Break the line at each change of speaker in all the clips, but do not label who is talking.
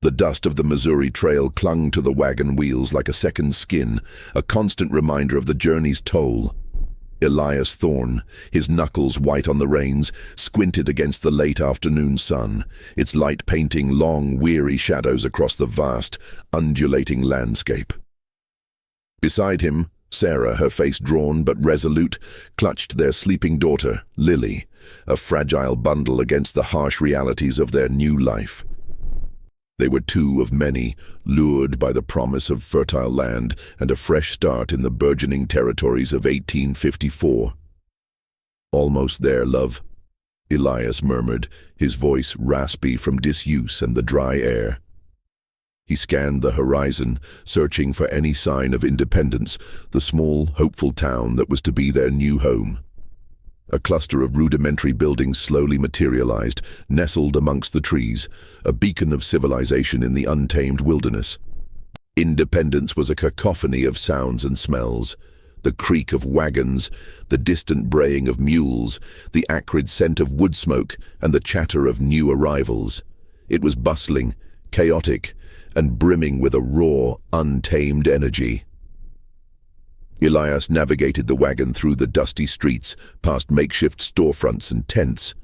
The dust of the Missouri Trail clung to the wagon wheels like a second skin, a constant reminder of the journey's toll. Elias Thorne, his knuckles white on the reins, squinted against the late afternoon sun, its light painting long, weary shadows across the vast, undulating landscape. Beside him, Sarah, her face drawn but resolute, clutched their sleeping daughter, Lily, a fragile bundle against the harsh realities of their new life. They were two of many, lured by the promise of fertile land and a fresh start in the burgeoning territories of 1854. "Almost there, love," Elias murmured, his voice raspy from disuse and the dry air. He scanned the horizon, searching for any sign of independence, the small, hopeful town that was to be their new home. A cluster of rudimentary buildings slowly materialized, nestled amongst the trees, a beacon of civilization in the untamed wilderness. Independence was a cacophony of sounds and smells. The creak of wagons, the distant braying of mules, the acrid scent of wood smoke, and the chatter of new arrivals. It was bustling, chaotic, and brimming with a raw, untamed energy. Elias navigated the wagon through the dusty streets, past makeshift storefronts and tents,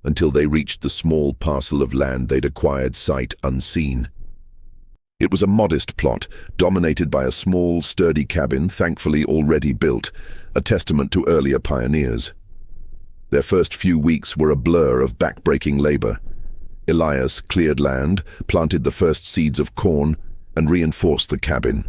until they reached the small parcel of land they'd acquired sight unseen. It was a modest plot, dominated by a small, sturdy cabin, thankfully already built, a testament to earlier pioneers. Their first few weeks were a blur of back-breaking labor. Elias cleared land, planted the first seeds of corn, and reinforced the cabin.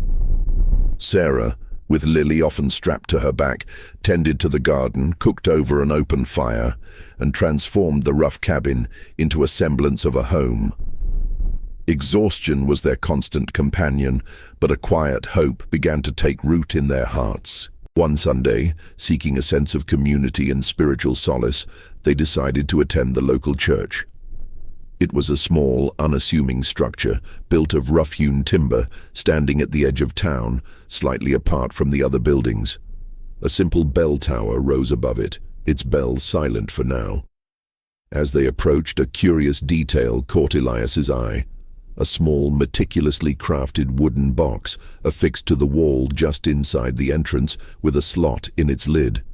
Sarah, with Lily often strapped to her back, tended to the garden, cooked over an open fire, and transformed the rough cabin into a semblance of a home. Exhaustion was their constant companion, but a quiet hope began to take root in their hearts. One Sunday, seeking a sense of community and spiritual solace, they decided to attend the local church. It was a small, unassuming structure, built of rough-hewn timber, standing at the edge of town, slightly apart from the other buildings. A simple bell tower rose above it, its bells silent for now. As they approached, a curious detail caught Elias's eye. A small, meticulously crafted wooden box affixed to the wall just inside the entrance with a slot in its lid.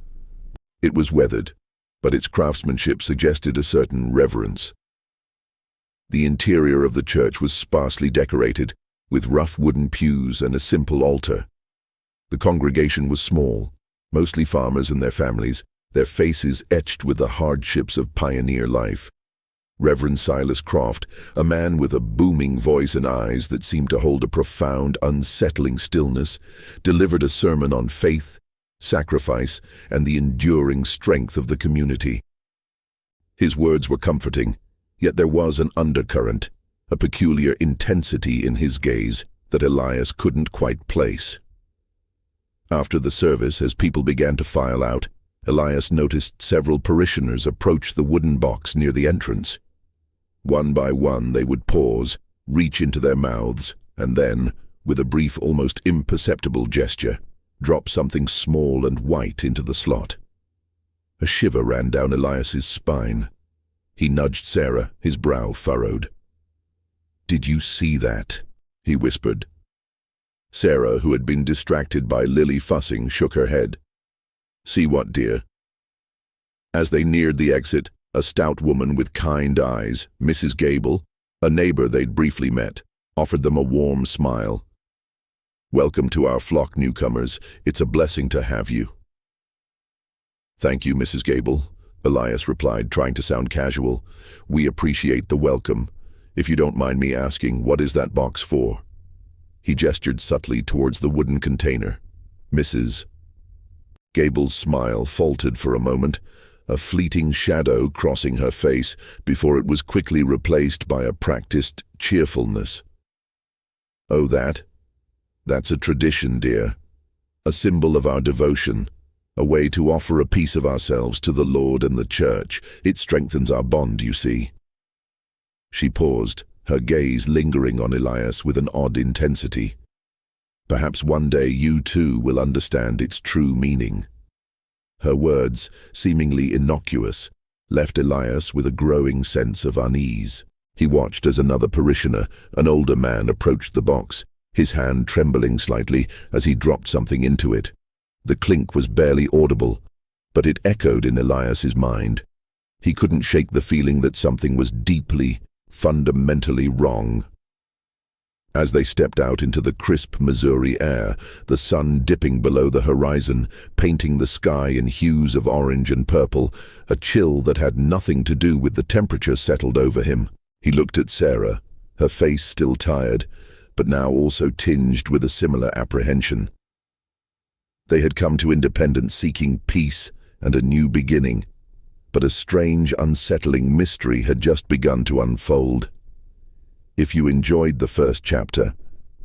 It was weathered, but its craftsmanship suggested a certain reverence. The interior of the church was sparsely decorated, with rough wooden pews and a simple altar. The congregation was small, mostly farmers and their families, their faces etched with the hardships of pioneer life. Reverend Silas Croft, a man with a booming voice and eyes that seemed to hold a profound, unsettling stillness, delivered a sermon on faith, sacrifice, and the enduring strength of the community. His words were comforting, yet there was an undercurrent, a peculiar intensity in his gaze that Elias couldn't quite place. After the service, as people began to file out, Elias noticed several parishioners approach the wooden box near the entrance. One by one they would pause, reach into their mouths, and then, with a brief, almost imperceptible gesture, drop something small and white into the slot. A shiver ran down Elias's spine. He nudged Sarah, his brow furrowed. "Did you see that?" he whispered. Sarah, who had been distracted by Lily fussing, shook her head. "See what, dear?" As they neared the exit, a stout woman with kind eyes, Mrs. Gable, a neighbor they'd briefly met, offered them a warm smile. "Welcome to our flock, newcomers. It's a blessing to have you." "Thank you, Mrs. Gable," Elias replied, trying to sound casual. "We appreciate the welcome. If you don't mind me asking, what is that box for?" He gestured subtly towards the wooden container. "Mrs." Gable's smile faltered for a moment, a fleeting shadow crossing her face before it was quickly replaced by a practiced cheerfulness. "Oh, that's a tradition, dear. A symbol of our devotion. A way to offer a piece of ourselves to the Lord and the Church. It strengthens our bond, you see." She paused, her gaze lingering on Elias with an odd intensity. "Perhaps one day you too will understand its true meaning." Her words, seemingly innocuous, left Elias with a growing sense of unease. He watched as another parishioner, an older man, approached the box, his hand trembling slightly as he dropped something into it. The clink was barely audible, but it echoed in Elias's mind. He couldn't shake the feeling that something was deeply, fundamentally wrong. As they stepped out into the crisp Missouri air, the sun dipping below the horizon, painting the sky in hues of orange and purple, a chill that had nothing to do with the temperature settled over him. He looked at Sarah, her face still tired, but now also tinged with a similar apprehension. They had come to Independence seeking peace and a new beginning, but a strange, unsettling mystery had just begun to unfold. If you enjoyed the first chapter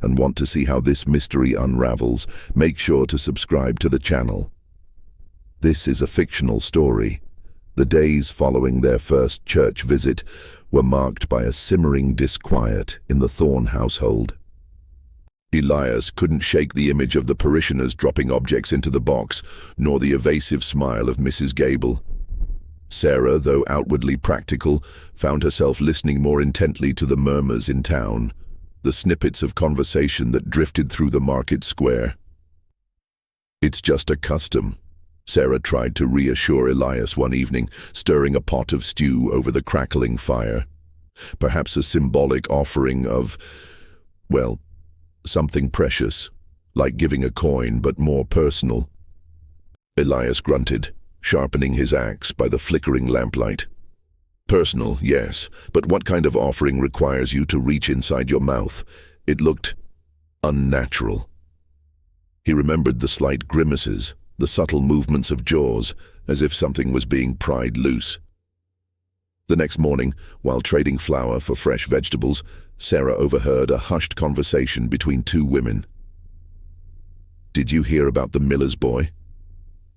and want to see how this mystery unravels, make sure to subscribe to the channel. This is a fictional story. The days following their first church visit were marked by a simmering disquiet in the Thorne household. Elias couldn't shake the image of the parishioners dropping objects into the box, nor the evasive smile of Mrs. Gable. Sarah, though outwardly practical, found herself listening more intently to the murmurs in town, the snippets of conversation that drifted through the market square. "It's just a custom," Sarah tried to reassure Elias one evening, stirring a pot of stew over the crackling fire. "Perhaps a symbolic offering of, well, something precious, like giving a coin, but more personal." Elias grunted, sharpening his axe by the flickering lamplight. "Personal, yes, but what kind of offering requires you to reach inside your mouth?" It looked unnatural. He remembered the slight grimaces, the subtle movements of jaws, as if something was being pried loose. The next morning, while trading flour for fresh vegetables, Sarah overheard a hushed conversation between two women. "Did you hear about the miller's boy?"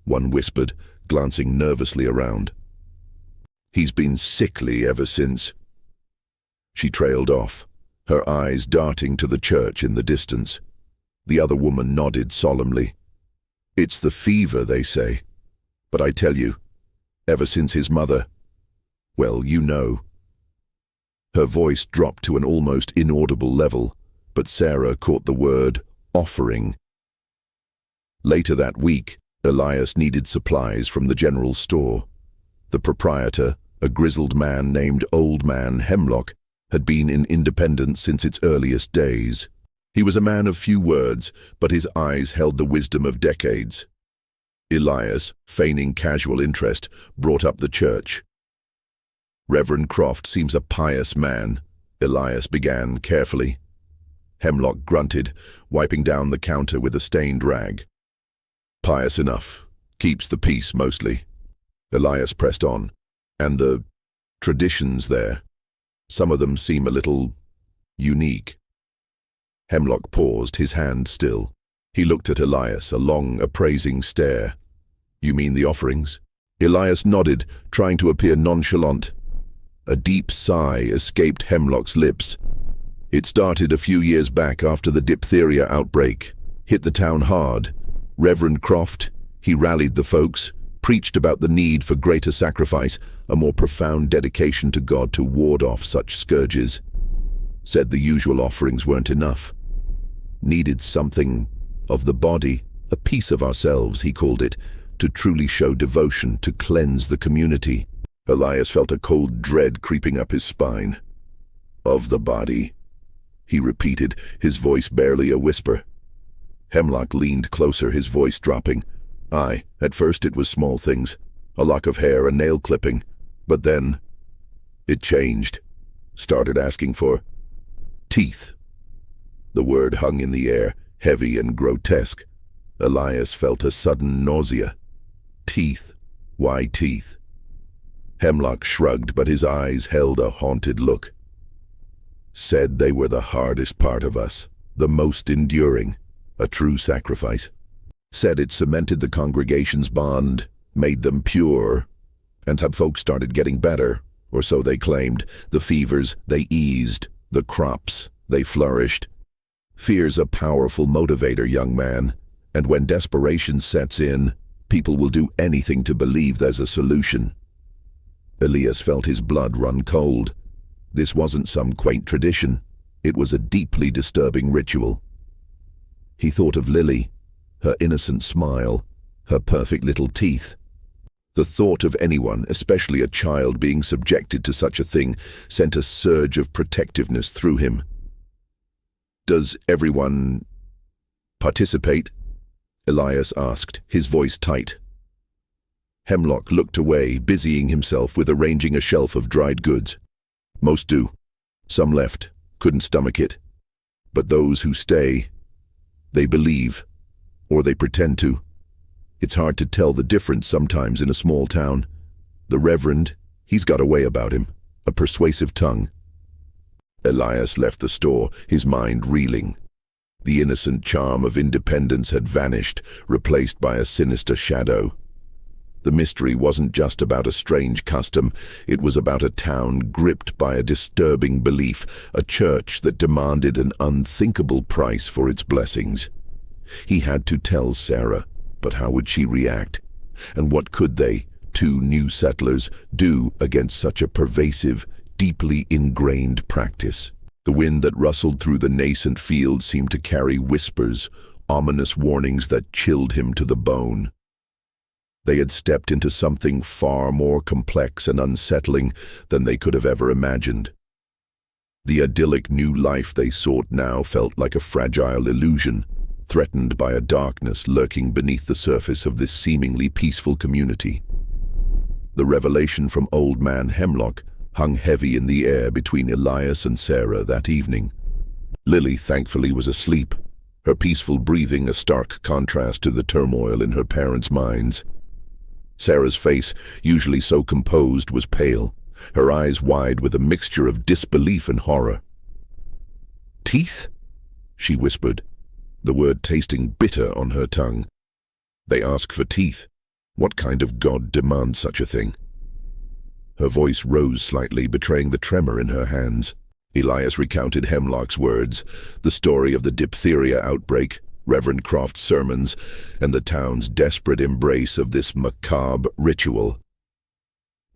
one whispered, glancing nervously around. "He's been sickly ever since." She trailed off, her eyes darting to the church in the distance. The other woman nodded solemnly. "It's the fever, they say. But I tell you, ever since his mother, well, you know." Her voice dropped to an almost inaudible level, but Sarah caught the word offering. Later that week, Elias needed supplies from the general store. The proprietor, a grizzled man named Old Man Hemlock, had been in Independence since its earliest days. He was a man of few words, but his eyes held the wisdom of decades. Elias, feigning casual interest, brought up the church. "Reverend Croft seems a pious man," Elias began carefully. Hemlock grunted, wiping down the counter with a stained rag. "Pious enough. Keeps the peace mostly." Elias pressed on. "And the traditions there, some of them seem a little unique." Hemlock paused, his hand still. He looked at Elias, a long, appraising stare. "You mean the offerings?" Elias nodded, trying to appear nonchalant. A deep sigh escaped Hemlock's lips. "It started a few years back after the diphtheria outbreak. Hit the town hard. Reverend Croft, he rallied the folks, preached about the need for greater sacrifice, a more profound dedication to God to ward off such scourges. Said the usual offerings weren't enough. Needed something of the body, a piece of ourselves, he called it, to truly show devotion, to cleanse the community." Elias felt a cold dread creeping up his spine. "Of the body," he repeated, his voice barely a whisper. Hemlock leaned closer, his voice dropping. "Aye, at first it was small things, a lock of hair, a nail clipping, but then it changed. Started asking for teeth." The word hung in the air, heavy and grotesque. Elias felt a sudden nausea. Teeth. Why teeth? Hemlock shrugged, but his eyes held a haunted look. "Said they were the hardest part of us, the most enduring, a true sacrifice. Said it cemented the congregation's bond, made them pure, and some folks started getting better, or so they claimed. The fevers, they eased, the crops, they flourished. Fear's a powerful motivator, young man, and when desperation sets in, people will do anything to believe there's a solution." Elias felt his blood run cold. This wasn't some quaint tradition. It was a deeply disturbing ritual. He thought of Lily, her innocent smile, her perfect little teeth. The thought of anyone, especially a child, being subjected to such a thing sent a surge of protectiveness through him. "Does everyone participate?" Elias asked, his voice tight. Hemlock looked away, busying himself with arranging a shelf of dried goods. "Most do. Some left, couldn't stomach it. But those who stay, they believe, or they pretend to. It's hard to tell the difference sometimes in a small town. The Reverend, he's got a way about him, a persuasive tongue." Elias left the store, his mind reeling. The innocent charm of independence had vanished, replaced by a sinister shadow. The mystery wasn't just about a strange custom, it was about a town gripped by a disturbing belief, a church that demanded an unthinkable price for its blessings. He had to tell Sarah, but how would she react? And what could they, two new settlers, do against such a pervasive, deeply ingrained practice? The wind that rustled through the nascent field seemed to carry whispers, ominous warnings that chilled him to the bone. They had stepped into something far more complex and unsettling than they could have ever imagined. The idyllic new life they sought now felt like a fragile illusion, threatened by a darkness lurking beneath the surface of this seemingly peaceful community. The revelation from Old Man Hemlock hung heavy in the air between Elias and Sarah that evening. Lily thankfully was asleep, her peaceful breathing a stark contrast to the turmoil in her parents' minds. Sarah's face, usually so composed, was pale, her eyes wide with a mixture of disbelief and horror. "Teeth?" she whispered, the word tasting bitter on her tongue. "They ask for teeth. What kind of god demands such a thing?" Her voice rose slightly, betraying the tremor in her hands. Elias recounted Hemlock's words, the story of the diphtheria outbreak, Reverend Croft's sermons, and the town's desperate embrace of this macabre ritual.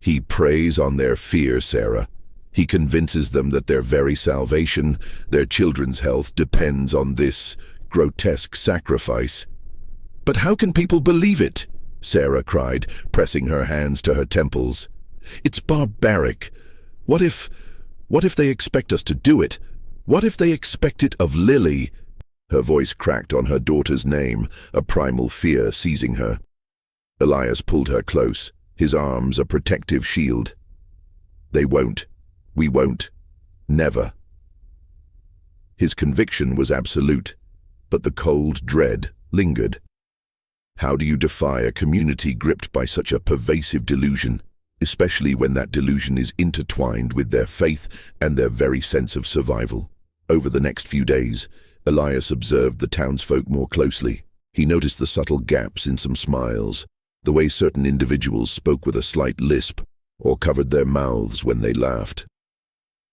"He preys on their fear, Sarah. He convinces them that their very salvation, their children's health, depends on this grotesque sacrifice." "But how can people believe it?" Sarah cried, pressing her hands to her temples. "It's barbaric. What if they expect us to do it? What if they expect it of Lily?" Her voice cracked on her daughter's name, a primal fear seizing her. Elias pulled her close, his arms a protective shield. "They won't. We won't. Never." His conviction was absolute, but the cold dread lingered. How do you defy a community gripped by such a pervasive delusion, especially when that delusion is intertwined with their faith and their very sense of survival? Over the next few days, Elias observed the townsfolk more closely. He noticed the subtle gaps in some smiles, the way certain individuals spoke with a slight lisp or covered their mouths when they laughed.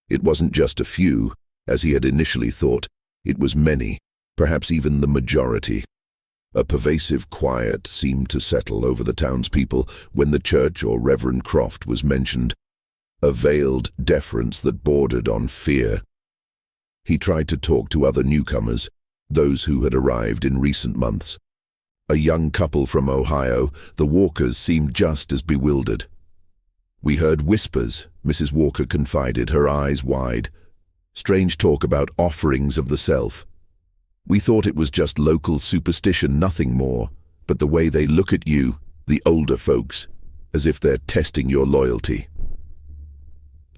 It wasn't just a few, as he had initially thought. It was many, perhaps even the majority. A pervasive quiet seemed to settle over the townspeople when the church or Reverend Croft was mentioned, a veiled deference that bordered on fear. He tried to talk to other newcomers, those who had arrived in recent months. A young couple from Ohio, the Walkers, seemed just as bewildered. "We heard whispers," Mrs. Walker confided, her eyes wide. "Strange talk about offerings of the self. We thought it was just local superstition, nothing more, but the way they look at you, the older folks, as if they're testing your loyalty."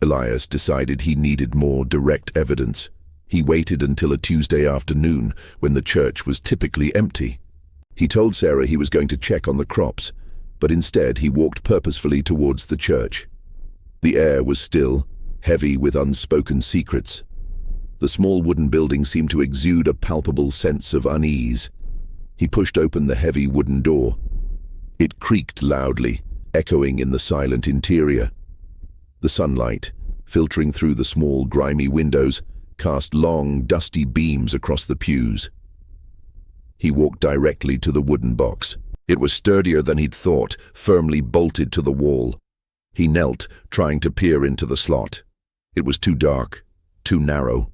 Elias decided he needed more direct evidence. He waited until a Tuesday afternoon, when the church was typically empty. He told Sarah he was going to check on the crops, but instead he walked purposefully towards the church. The air was still, heavy with unspoken secrets. The small wooden building seemed to exude a palpable sense of unease. He pushed open the heavy wooden door. It creaked loudly, echoing in the silent interior. The sunlight, filtering through the small, grimy windows, cast long, dusty beams across the pews. He walked directly to the wooden box. It was sturdier than he'd thought, firmly bolted to the wall. He knelt, trying to peer into the slot. It was too dark, too narrow.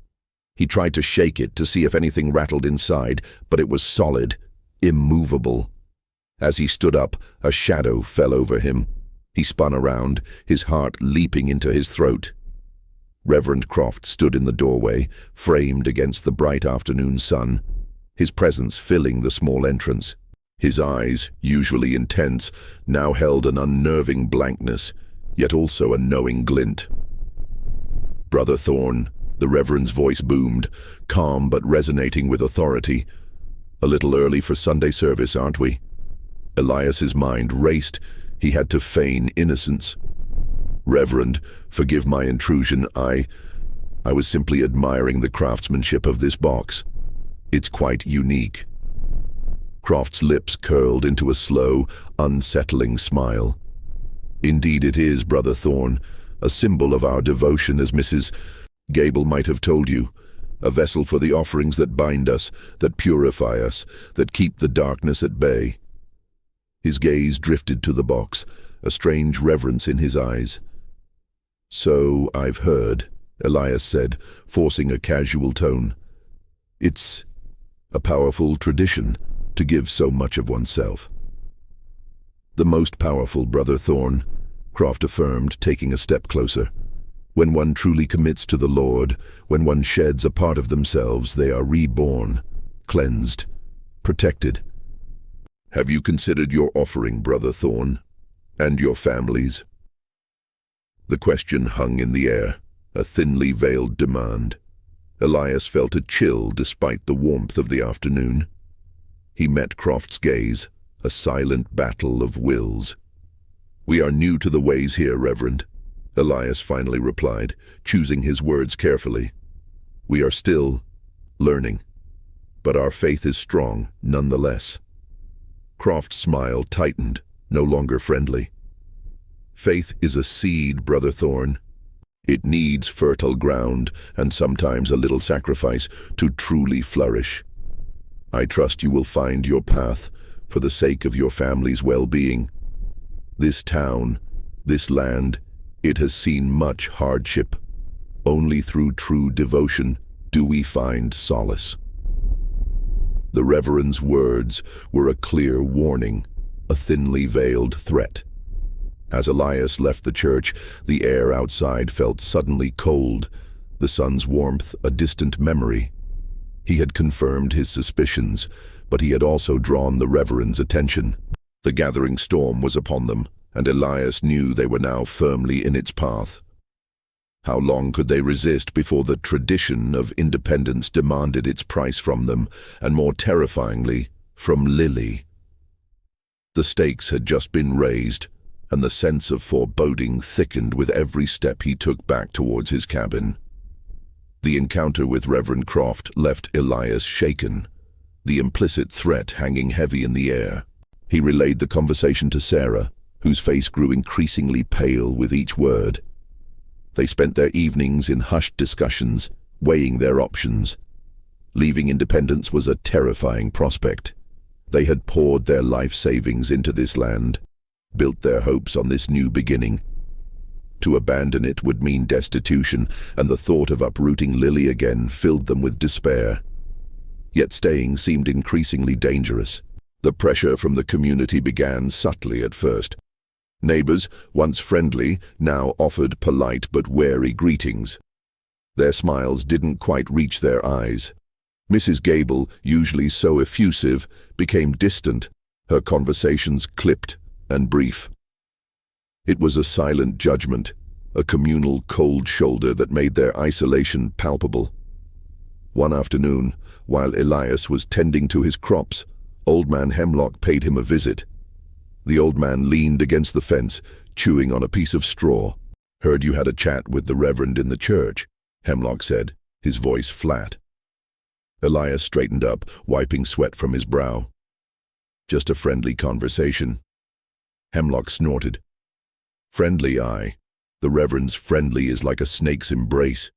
He tried to shake it to see if anything rattled inside, but it was solid, immovable. As he stood up, a shadow fell over him. He spun around, his heart leaping into his throat. Reverend Croft stood in the doorway, framed against the bright afternoon sun, his presence filling the small entrance. His eyes, usually intense, now held an unnerving blankness, yet also a knowing glint. "Brother Thorne," the Reverend's voice boomed, calm but resonating with authority. "A little early for Sunday service, aren't we?" Elias's mind raced. He had to feign innocence. "Reverend, forgive my intrusion. I was simply admiring the craftsmanship of this box. It's quite unique." Croft's lips curled into a slow, unsettling smile. "Indeed it is, Brother Thorne, a symbol of our devotion, as Mrs. Gable might have told you. A vessel for the offerings that bind us, that purify us, that keep the darkness at bay." His gaze drifted to the box, a strange reverence in his eyes. "So I've heard," Elias said, forcing a casual tone. "It's a powerful tradition to give so much of oneself." "The most powerful, Brother Thorne," Croft affirmed, taking a step closer. "When one truly commits to the Lord, when one sheds a part of themselves, they are reborn, cleansed, protected. Have you considered your offering, Brother Thorne, and your families?" The question hung in the air, a thinly veiled demand. Elias felt a chill despite the warmth of the afternoon. He met Croft's gaze, a silent battle of wills. "We are new to the ways here, Reverend," Elias finally replied, choosing his words carefully. "We are still learning, but our faith is strong nonetheless." Croft's smile tightened, no longer friendly. "Faith is a seed, Brother Thorne. It needs fertile ground and sometimes a little sacrifice to truly flourish. I trust you will find your path for the sake of your family's well-being. This town, this land, it has seen much hardship. Only through true devotion do we find solace." The Reverend's words were a clear warning, a thinly veiled threat. As Elias left the church, the air outside felt suddenly cold, the sun's warmth a distant memory. He had confirmed his suspicions, but he had also drawn the Reverend's attention. The gathering storm was upon them, and Elias knew they were now firmly in its path. How long could they resist before the tradition of independence demanded its price from them, and more terrifyingly, from Lily? The stakes had just been raised, and the sense of foreboding thickened with every step he took back towards his cabin. The encounter with Reverend Croft left Elias shaken, the implicit threat hanging heavy in the air. He relayed the conversation to Sarah, whose face grew increasingly pale with each word. They spent their evenings in hushed discussions, weighing their options. Leaving independence was a terrifying prospect. They had poured their life savings into this land, built their hopes on this new beginning. To abandon it would mean destitution, and the thought of uprooting Lily again filled them with despair. Yet staying seemed increasingly dangerous. The pressure from the community began subtly at first. Neighbors, once friendly, now offered polite but wary greetings. Their smiles didn't quite reach their eyes. Mrs. Gable, usually so effusive, became distant, her conversations clipped and brief. It was a silent judgment, a communal cold shoulder that made their isolation palpable. One afternoon, while Elias was tending to his crops, Old Man Hemlock paid him a visit. The old man leaned against the fence, chewing on a piece of straw. "Heard you had a chat with the Reverend in the church," Hemlock said, his voice flat. Elias straightened up, wiping sweat from his brow. "Just a friendly conversation." Hemlock snorted. "Friendly, aye. The Reverend's friendly is like a snake's embrace.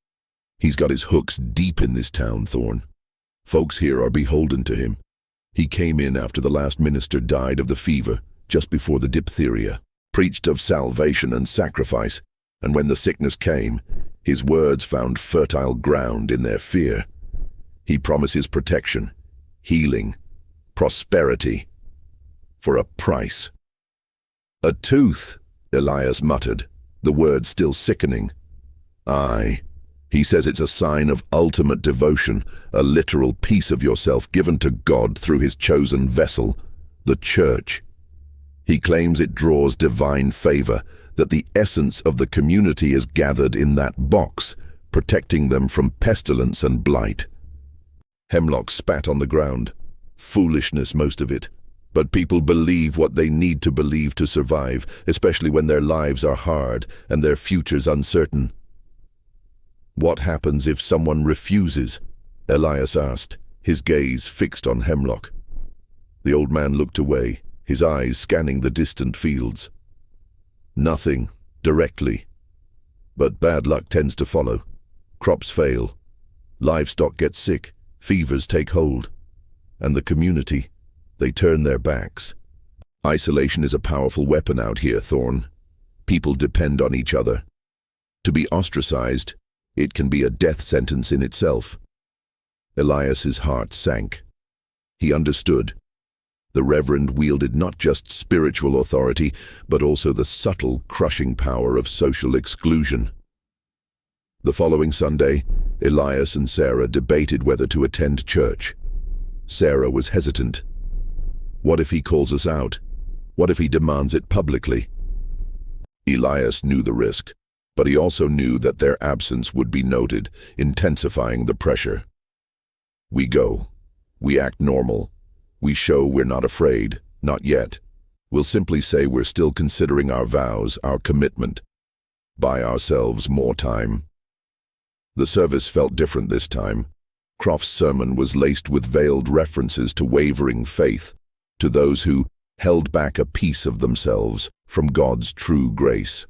He's got his hooks deep in this town, Thorne. Folks here are beholden to him. He came in after the last minister died of the fever, just before the diphtheria, preached of salvation and sacrifice, and when the sickness came, His words found fertile ground in their fear. He promises protection, healing, prosperity, for a price. "A tooth," Elias muttered, the word still sickening. "Aye. He says it's a sign of ultimate devotion, a literal piece of yourself given to God through his chosen vessel, the church. He claims it draws divine favor, that the essence of the community is gathered in that box, protecting them from pestilence and blight." Hemlock spat on the ground. Foolishness, most of it. But people believe what they need to believe to survive, especially when their lives are hard and their futures uncertain. "What happens if someone refuses?" Elias asked, his gaze fixed on Hemlock. The old man looked away, his eyes scanning the distant fields. "Nothing, directly. But bad luck tends to follow. Crops fail. Livestock get sick. Fevers take hold. And the community, they turn their backs. Isolation is a powerful weapon out here, Thorne. People depend on each other. To be ostracized, it can be a death sentence in itself." Elias's heart sank. He understood. The Reverend wielded not just spiritual authority, but also the subtle, crushing power of social exclusion. The following Sunday, Elias and Sarah debated whether to attend church. Sarah was hesitant. What if he calls us out? What if he demands it publicly? Elias knew the risk, but he also knew that their absence would be noted, intensifying the pressure. "We go. We act normal. We show we're not afraid, not yet. We'll simply say we're still considering our vows, our commitment. Buy ourselves more time." The service felt different this time. Croft's sermon was laced with veiled references to wavering faith, to those who held back a piece of themselves from God's true grace.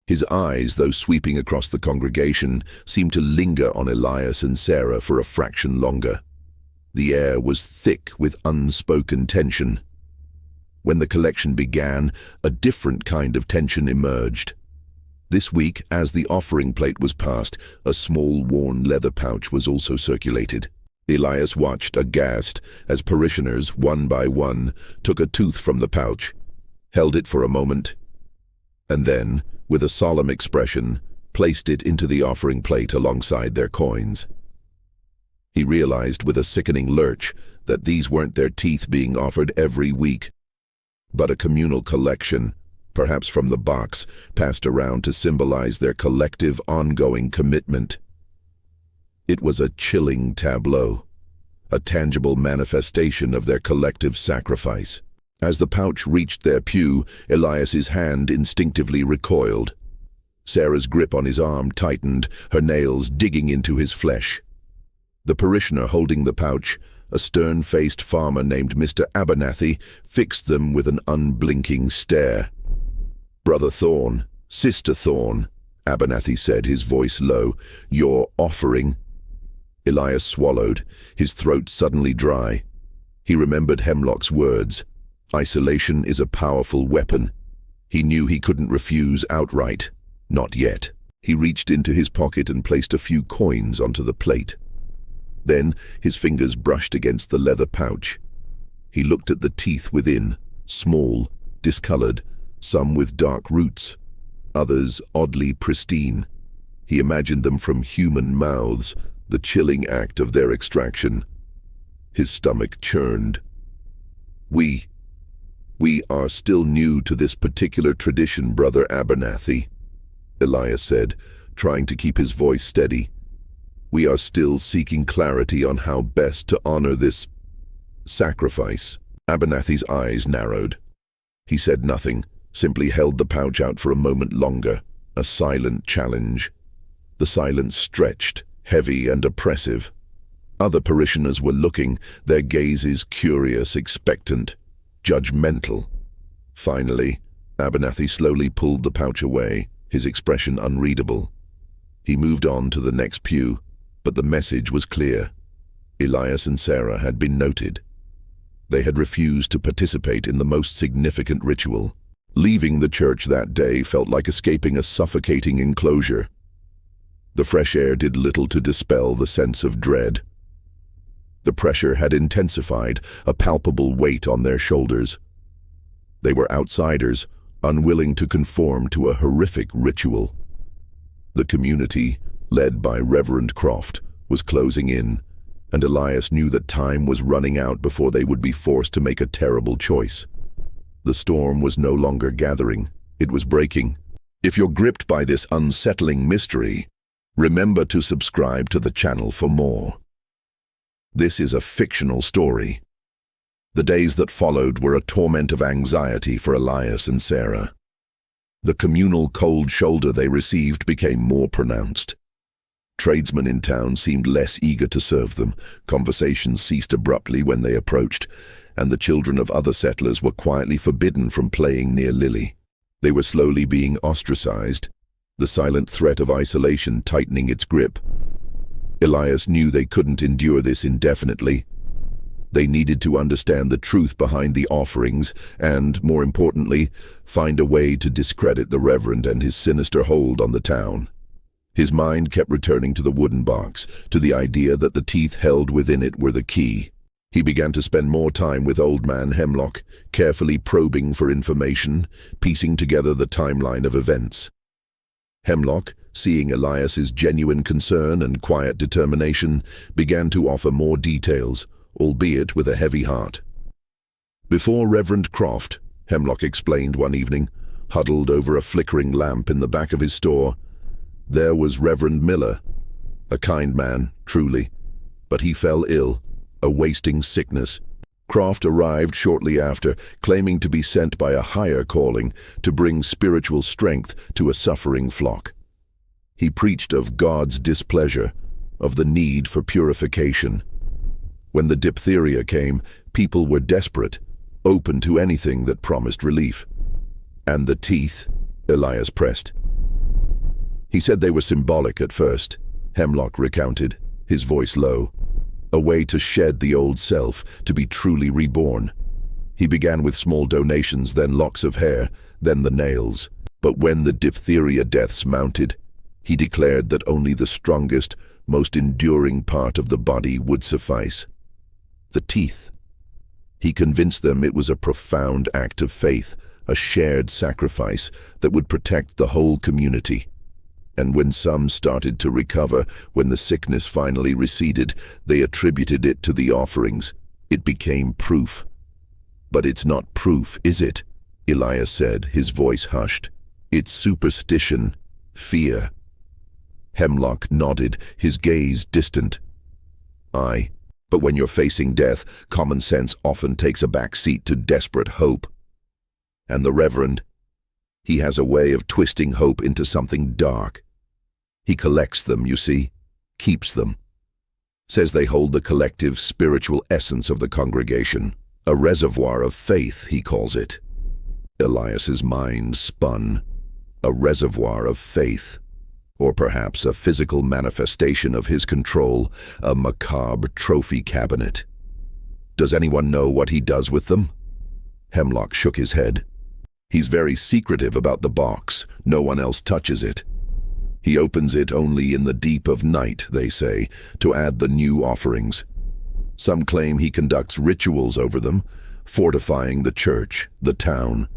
His eyes, though sweeping across the congregation, seemed to linger on Elias and Sarah for a fraction longer. The air was thick with unspoken tension. When the collection began, a different kind of tension emerged. This week, as the offering plate was passed, a small worn leather pouch was also circulated. Elias watched aghast as parishioners, one by one, took a tooth from the pouch, held it for a moment, and then, with a solemn expression, placed it into the offering plate alongside their coins. He realized with a sickening lurch that these weren't their teeth being offered every week, but a communal collection, perhaps from the box, passed around to symbolize their collective ongoing commitment. It was a chilling tableau, a tangible manifestation of their collective sacrifice. As the pouch reached their pew, Elias's hand instinctively recoiled. Sarah's grip on his arm tightened, her nails digging into his flesh. The parishioner holding the pouch, a stern-faced farmer named Mr. Abernathy, fixed them with an unblinking stare. "Brother Thorne, Sister Thorne," Abernathy said, his voice low, "your offering." Elias swallowed, his throat suddenly dry. He remembered Hemlock's words. Isolation is a powerful weapon. He knew he couldn't refuse outright. Not yet. He reached into his pocket and placed a few coins onto the plate. Then his fingers brushed against the leather pouch. He looked at the teeth within, small, discolored, some with dark roots, others oddly pristine. He imagined them from human mouths, the chilling act of their extraction. His stomach churned. We are still new to this particular tradition, Brother Abernathy," Elias said, trying to keep his voice steady. "We are still seeking clarity on how best to honor this sacrifice." Abernathy's eyes narrowed. He said nothing, simply held the pouch out for a moment longer, a silent challenge. The silence stretched, heavy and oppressive. Other parishioners were looking, their gazes curious, expectant, judgmental. Finally, Abernathy slowly pulled the pouch away, his expression unreadable. He moved on to the next pew, but the message was clear. Elias and Sarah had been noted. They had refused to participate in the most significant ritual. Leaving the church that day felt like escaping a suffocating enclosure. The fresh air did little to dispel the sense of dread. The pressure had intensified, a palpable weight on their shoulders. They were outsiders, unwilling to conform to a horrific ritual. The community, led by Reverend Croft, was closing in, and Elias knew that time was running out before they would be forced to make a terrible choice. The storm was no longer gathering, it was breaking. If you're gripped by this unsettling mystery, remember to subscribe to the channel for more. This is a fictional story. The days that followed were a torment of anxiety for Elias and Sarah. The communal cold shoulder they received became more pronounced. Tradesmen in town seemed less eager to serve them, conversations ceased abruptly when they approached, and the children of other settlers were quietly forbidden from playing near Lily. They were slowly being ostracized, the silent threat of isolation tightening its grip. Elias knew they couldn't endure this indefinitely. They needed to understand the truth behind the offerings and, more importantly, find a way to discredit the Reverend and his sinister hold on the town. His mind kept returning to the wooden box, to the idea that the teeth held within it were the key. He began to spend more time with Old Man Hemlock, carefully probing for information, piecing together the timeline of events. Hemlock, seeing Elias's genuine concern and quiet determination, began to offer more details, albeit with a heavy heart. Before Reverend Croft, Hemlock explained one evening, huddled over a flickering lamp in the back of his store, there was Reverend Miller, a kind man, truly, but he fell ill, a wasting sickness. Croft arrived shortly after, claiming to be sent by a higher calling to bring spiritual strength to a suffering flock. He preached of God's displeasure, of the need for purification. When the diphtheria came, people were desperate, open to anything that promised relief. And the teeth, Elias pressed. He said they were symbolic at first, Hemlock recounted, his voice low. A way to shed the old self, to be truly reborn. He began with small donations, then locks of hair, then the nails. But when the diphtheria deaths mounted, he declared that only the strongest, most enduring part of the body would suffice. The teeth. He convinced them it was a profound act of faith, a shared sacrifice that would protect the whole community. And when some started to recover, when the sickness finally receded, they attributed it to the offerings. It became proof. But it's not proof, is it? Elias said, his voice hushed. It's superstition, fear. Hemlock nodded, his gaze distant. Aye, but when you're facing death, common sense often takes a back seat to desperate hope. And the Reverend? He has a way of twisting hope into something dark. He collects them, you see, keeps them. Says they hold the collective spiritual essence of the congregation. A reservoir of faith, he calls it. Elias's mind spun. A reservoir of faith. Or perhaps a physical manifestation of his control, a macabre trophy cabinet. Does anyone know what he does with them? Hemlock shook his head. He's very secretive about the box. No one else touches it. He opens it only in the deep of night, they say, to add the new offerings. Some claim he conducts rituals over them, fortifying the church, the town.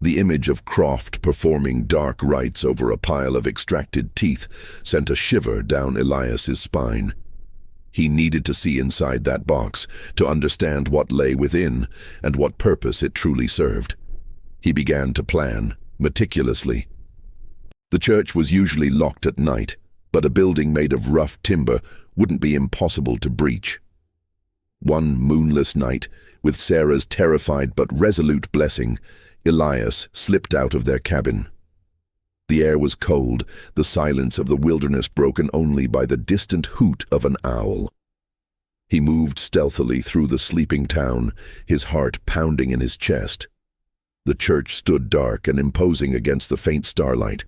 The image of Croft performing dark rites over a pile of extracted teeth sent a shiver down Elias's spine. He needed to see inside that box, to understand what lay within, and what purpose it truly served. He began to plan, meticulously. The church was usually locked at night, but a building made of rough timber wouldn't be impossible to breach. One moonless night, with Sarah's terrified but resolute blessing, Elias slipped out of their cabin. The air was cold, the silence of the wilderness broken only by the distant hoot of an owl. He moved stealthily through the sleeping town, his heart pounding in his chest. The church stood dark and imposing against the faint starlight.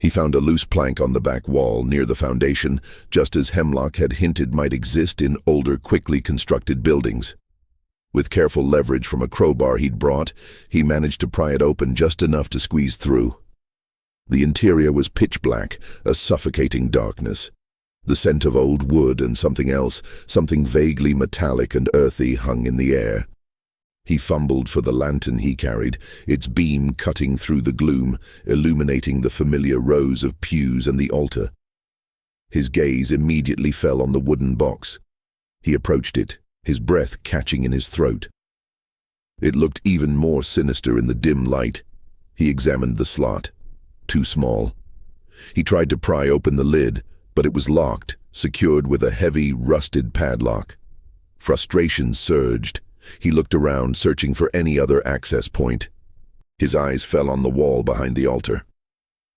He found a loose plank on the back wall near the foundation, just as Hemlock had hinted might exist in older, quickly constructed buildings. With careful leverage from a crowbar he'd brought, he managed to pry it open just enough to squeeze through. The interior was pitch black, a suffocating darkness. The scent of old wood and something else, something vaguely metallic and earthy, hung in the air. He fumbled for the lantern he carried, its beam cutting through the gloom, illuminating the familiar rows of pews and the altar. His gaze immediately fell on the wooden box. He approached it, his breath catching in his throat. It looked even more sinister in the dim light. He examined the slot. Too small. He tried to pry open the lid, but it was locked, secured with a heavy, rusted padlock. Frustration surged. He looked around, searching for any other access point. His eyes fell on the wall behind the altar.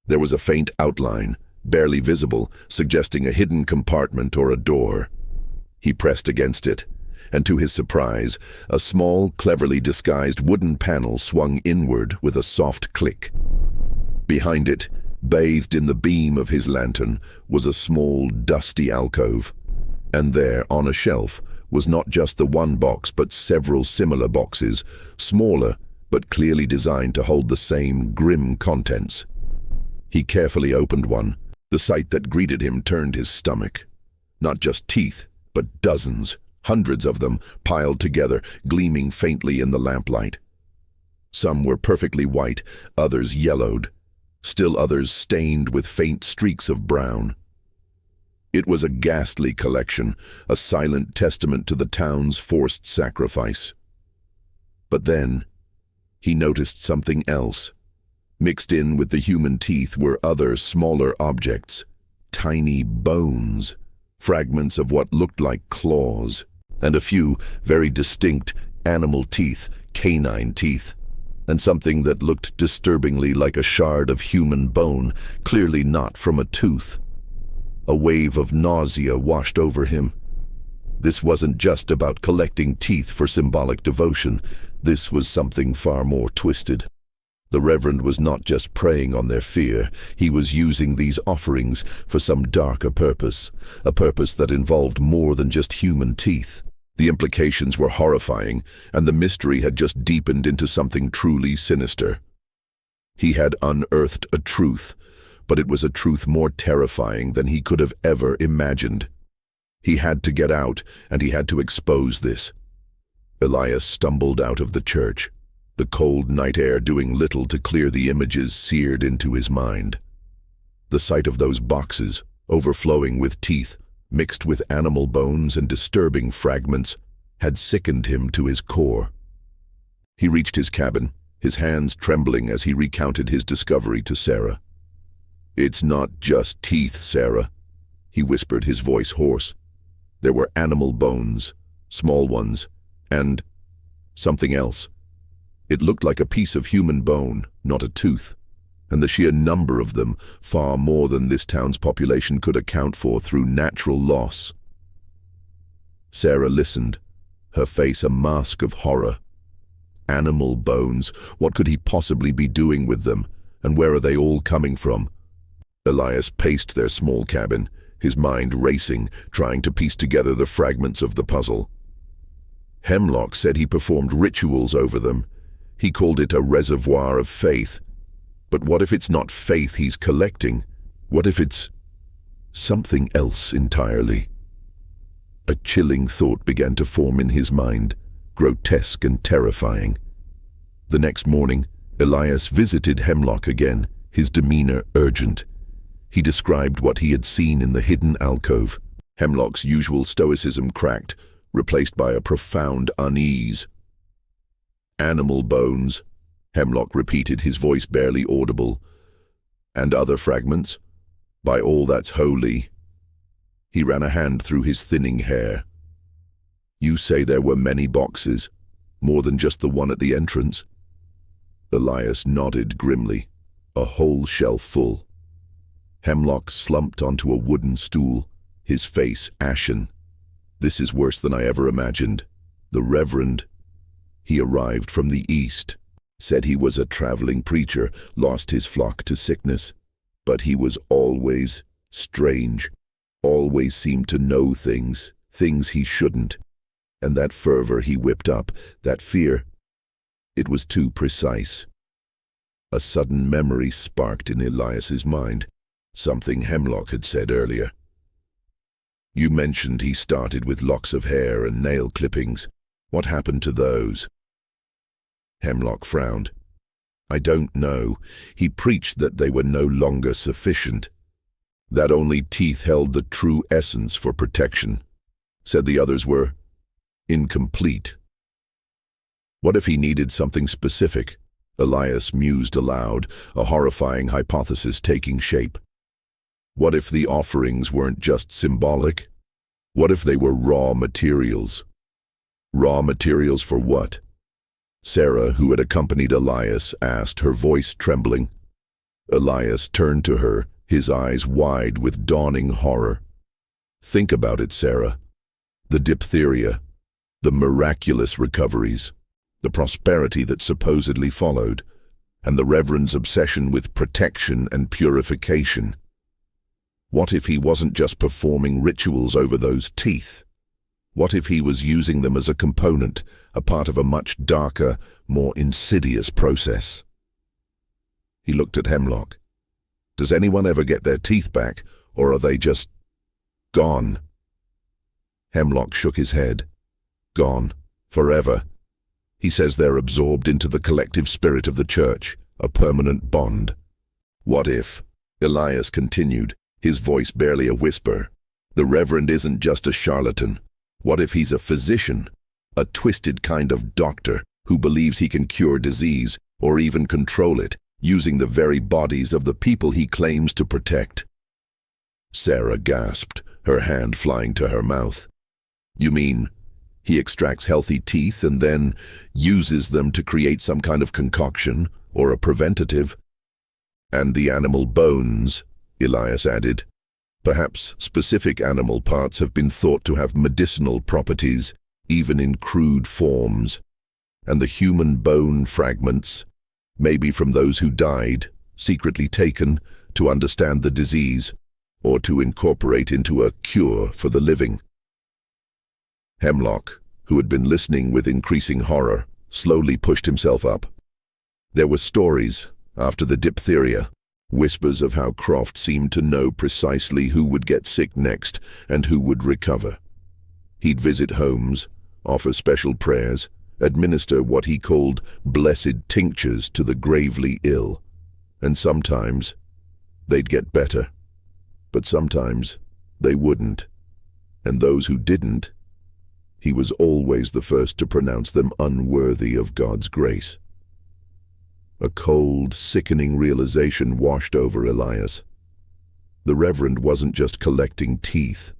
There was a faint outline, barely visible, suggesting a hidden compartment or a door. He pressed against it, and to his surprise, a small, cleverly disguised wooden panel swung inward with a soft click. Behind it, bathed in the beam of his lantern, was a small, dusty alcove. And there, on a shelf, was not just the one box but several similar boxes, smaller but clearly designed to hold the same grim contents. He carefully opened one. The sight that greeted him turned his stomach. Not just teeth, but dozens, hundreds of them, piled together, gleaming faintly in the lamplight. Some were perfectly white, others yellowed. Still others stained with faint streaks of brown. It was a ghastly collection, a silent testament to the town's forced sacrifice. But then, he noticed something else. Mixed in with the human teeth were other, smaller objects. Tiny bones, fragments of what looked like claws, and a few, very distinct, animal teeth, canine teeth. And something that looked disturbingly like a shard of human bone, clearly not from a tooth. A wave of nausea washed over him. This wasn't just about collecting teeth for symbolic devotion. This was something far more twisted. The Reverend was not just preying on their fear. He was using these offerings for some darker purpose, a purpose that involved more than just human teeth. The implications were horrifying, and the mystery had just deepened into something truly sinister. He had unearthed a truth, but it was a truth more terrifying than he could have ever imagined. He had to get out, and he had to expose this. Elias stumbled out of the church, the cold night air doing little to clear the images seared into his mind. The sight of those boxes, overflowing with teeth, mixed with animal bones and disturbing fragments, had sickened him to his core. He reached his cabin, his hands trembling as he recounted his discovery to Sarah. "It's not just teeth, Sarah," he whispered, his voice hoarse. "There were animal bones, small ones, and something else. It looked like a piece of human bone, not a tooth. And the sheer number of them, far more than this town's population could account for through natural loss." Sarah listened, her face a mask of horror. Animal bones, what could he possibly be doing with them, and where are they all coming from? Elias paced their small cabin, his mind racing, trying to piece together the fragments of the puzzle. Hemlock said he performed rituals over them. He called it a reservoir of faith. But what if it's not faith he's collecting? What if it's something else entirely? A chilling thought began to form in his mind, grotesque and terrifying. The next morning, Elias visited Hemlock again, his demeanor urgent. He described what he had seen in the hidden alcove. Hemlock's usual stoicism cracked, replaced by a profound unease. "Animal bones," Hemlock repeated, his voice barely audible. "And other fragments? By all that's holy." He ran a hand through his thinning hair. "You say there were many boxes, more than just the one at the entrance?" Elias nodded grimly. "A whole shelf full." Hemlock slumped onto a wooden stool, his face ashen. "This is worse than I ever imagined. The Reverend, he arrived from the east. Said he was a traveling preacher, lost his flock to sickness. But he was always strange, always seemed to know things he shouldn't. And that fervor he whipped up, that fear, it was too precise." A sudden memory sparked in Elias's mind, something Hemlock had said earlier. "You mentioned he started with locks of hair and nail clippings. What happened to those?" Hemlock frowned. "I don't know. He preached that they were no longer sufficient. That only teeth held the true essence for protection. Said the others were incomplete." What if he needed something specific? Elias mused aloud, a horrifying hypothesis taking shape. What if the offerings weren't just symbolic? What if they were raw materials? Raw materials for what? Sarah, who had accompanied Elias, asked, her voice trembling. Elias turned to her, his eyes wide with dawning horror. "Think about it, Sarah. The diphtheria, the miraculous recoveries, the prosperity that supposedly followed, and the Reverend's obsession with protection and purification. What if he wasn't just performing rituals over those teeth? What if he was using them as a component, a part of a much darker, more insidious process?" He looked at Hemlock. "Does anyone ever get their teeth back, or are they just gone?" Hemlock shook his head. "Gone. Forever. He says they're absorbed into the collective spirit of the church, a permanent bond." "What if?" Elias continued, his voice barely a whisper. "The Reverend isn't just a charlatan. What if he's a physician, a twisted kind of doctor who believes he can cure disease or even control it, using the very bodies of the people he claims to protect?" Sarah gasped, her hand flying to her mouth. "You mean he extracts healthy teeth and then uses them to create some kind of concoction or a preventative?" "And the animal bones," Elias added. "Perhaps specific animal parts have been thought to have medicinal properties, even in crude forms. And the human bone fragments, maybe from those who died, secretly taken to understand the disease, or to incorporate into a cure for the living." Hemlock, who had been listening with increasing horror, slowly pushed himself up. There were stories, after the diphtheria, whispers of how Croft seemed to know precisely who would get sick next and who would recover. He'd visit homes, offer special prayers, administer what he called blessed tinctures to the gravely ill, and sometimes they'd get better. But sometimes they wouldn't, and those who didn't, he was always the first to pronounce them unworthy of God's grace. A cold, sickening realization washed over Elias. The Reverend wasn't just collecting teeth.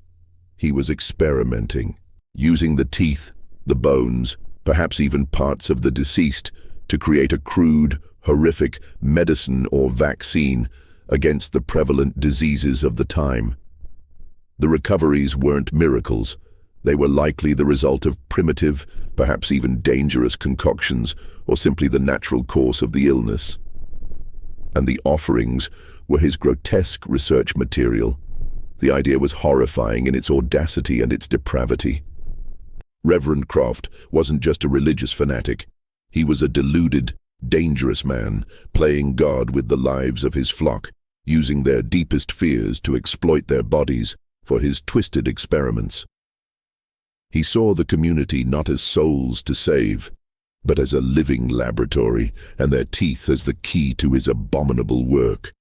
He was experimenting, using the teeth, the bones, perhaps even parts of the deceased, to create a crude, horrific medicine or vaccine against the prevalent diseases of the time. The recoveries weren't miracles. They were likely the result of primitive, perhaps even dangerous concoctions, or simply the natural course of the illness. And the offerings were his grotesque research material. The idea was horrifying in its audacity and its depravity. Reverend Croft wasn't just a religious fanatic. He was a deluded, dangerous man, playing God with the lives of his flock, using their deepest fears to exploit their bodies for his twisted experiments. He saw the community not as souls to save, but as a living laboratory, and their teeth as the key to his abominable work.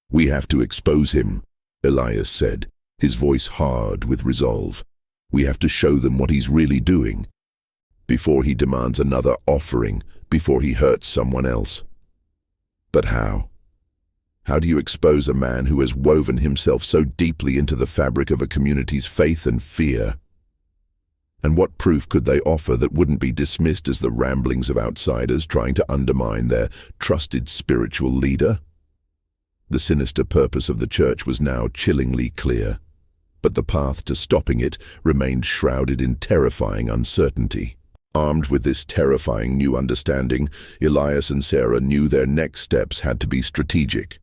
"We have to expose him," Elias said, his voice hard with resolve. "We have to show them what he's really doing, before he demands another offering, before he hurts someone else." "But how? How do you expose a man who has woven himself so deeply into the fabric of a community's faith and fear? And what proof could they offer that wouldn't be dismissed as the ramblings of outsiders trying to undermine their trusted spiritual leader?" The sinister purpose of the church was now chillingly clear, but the path to stopping it remained shrouded in terrifying uncertainty. Armed with this terrifying new understanding, Elias and Sarah knew their next steps had to be strategic.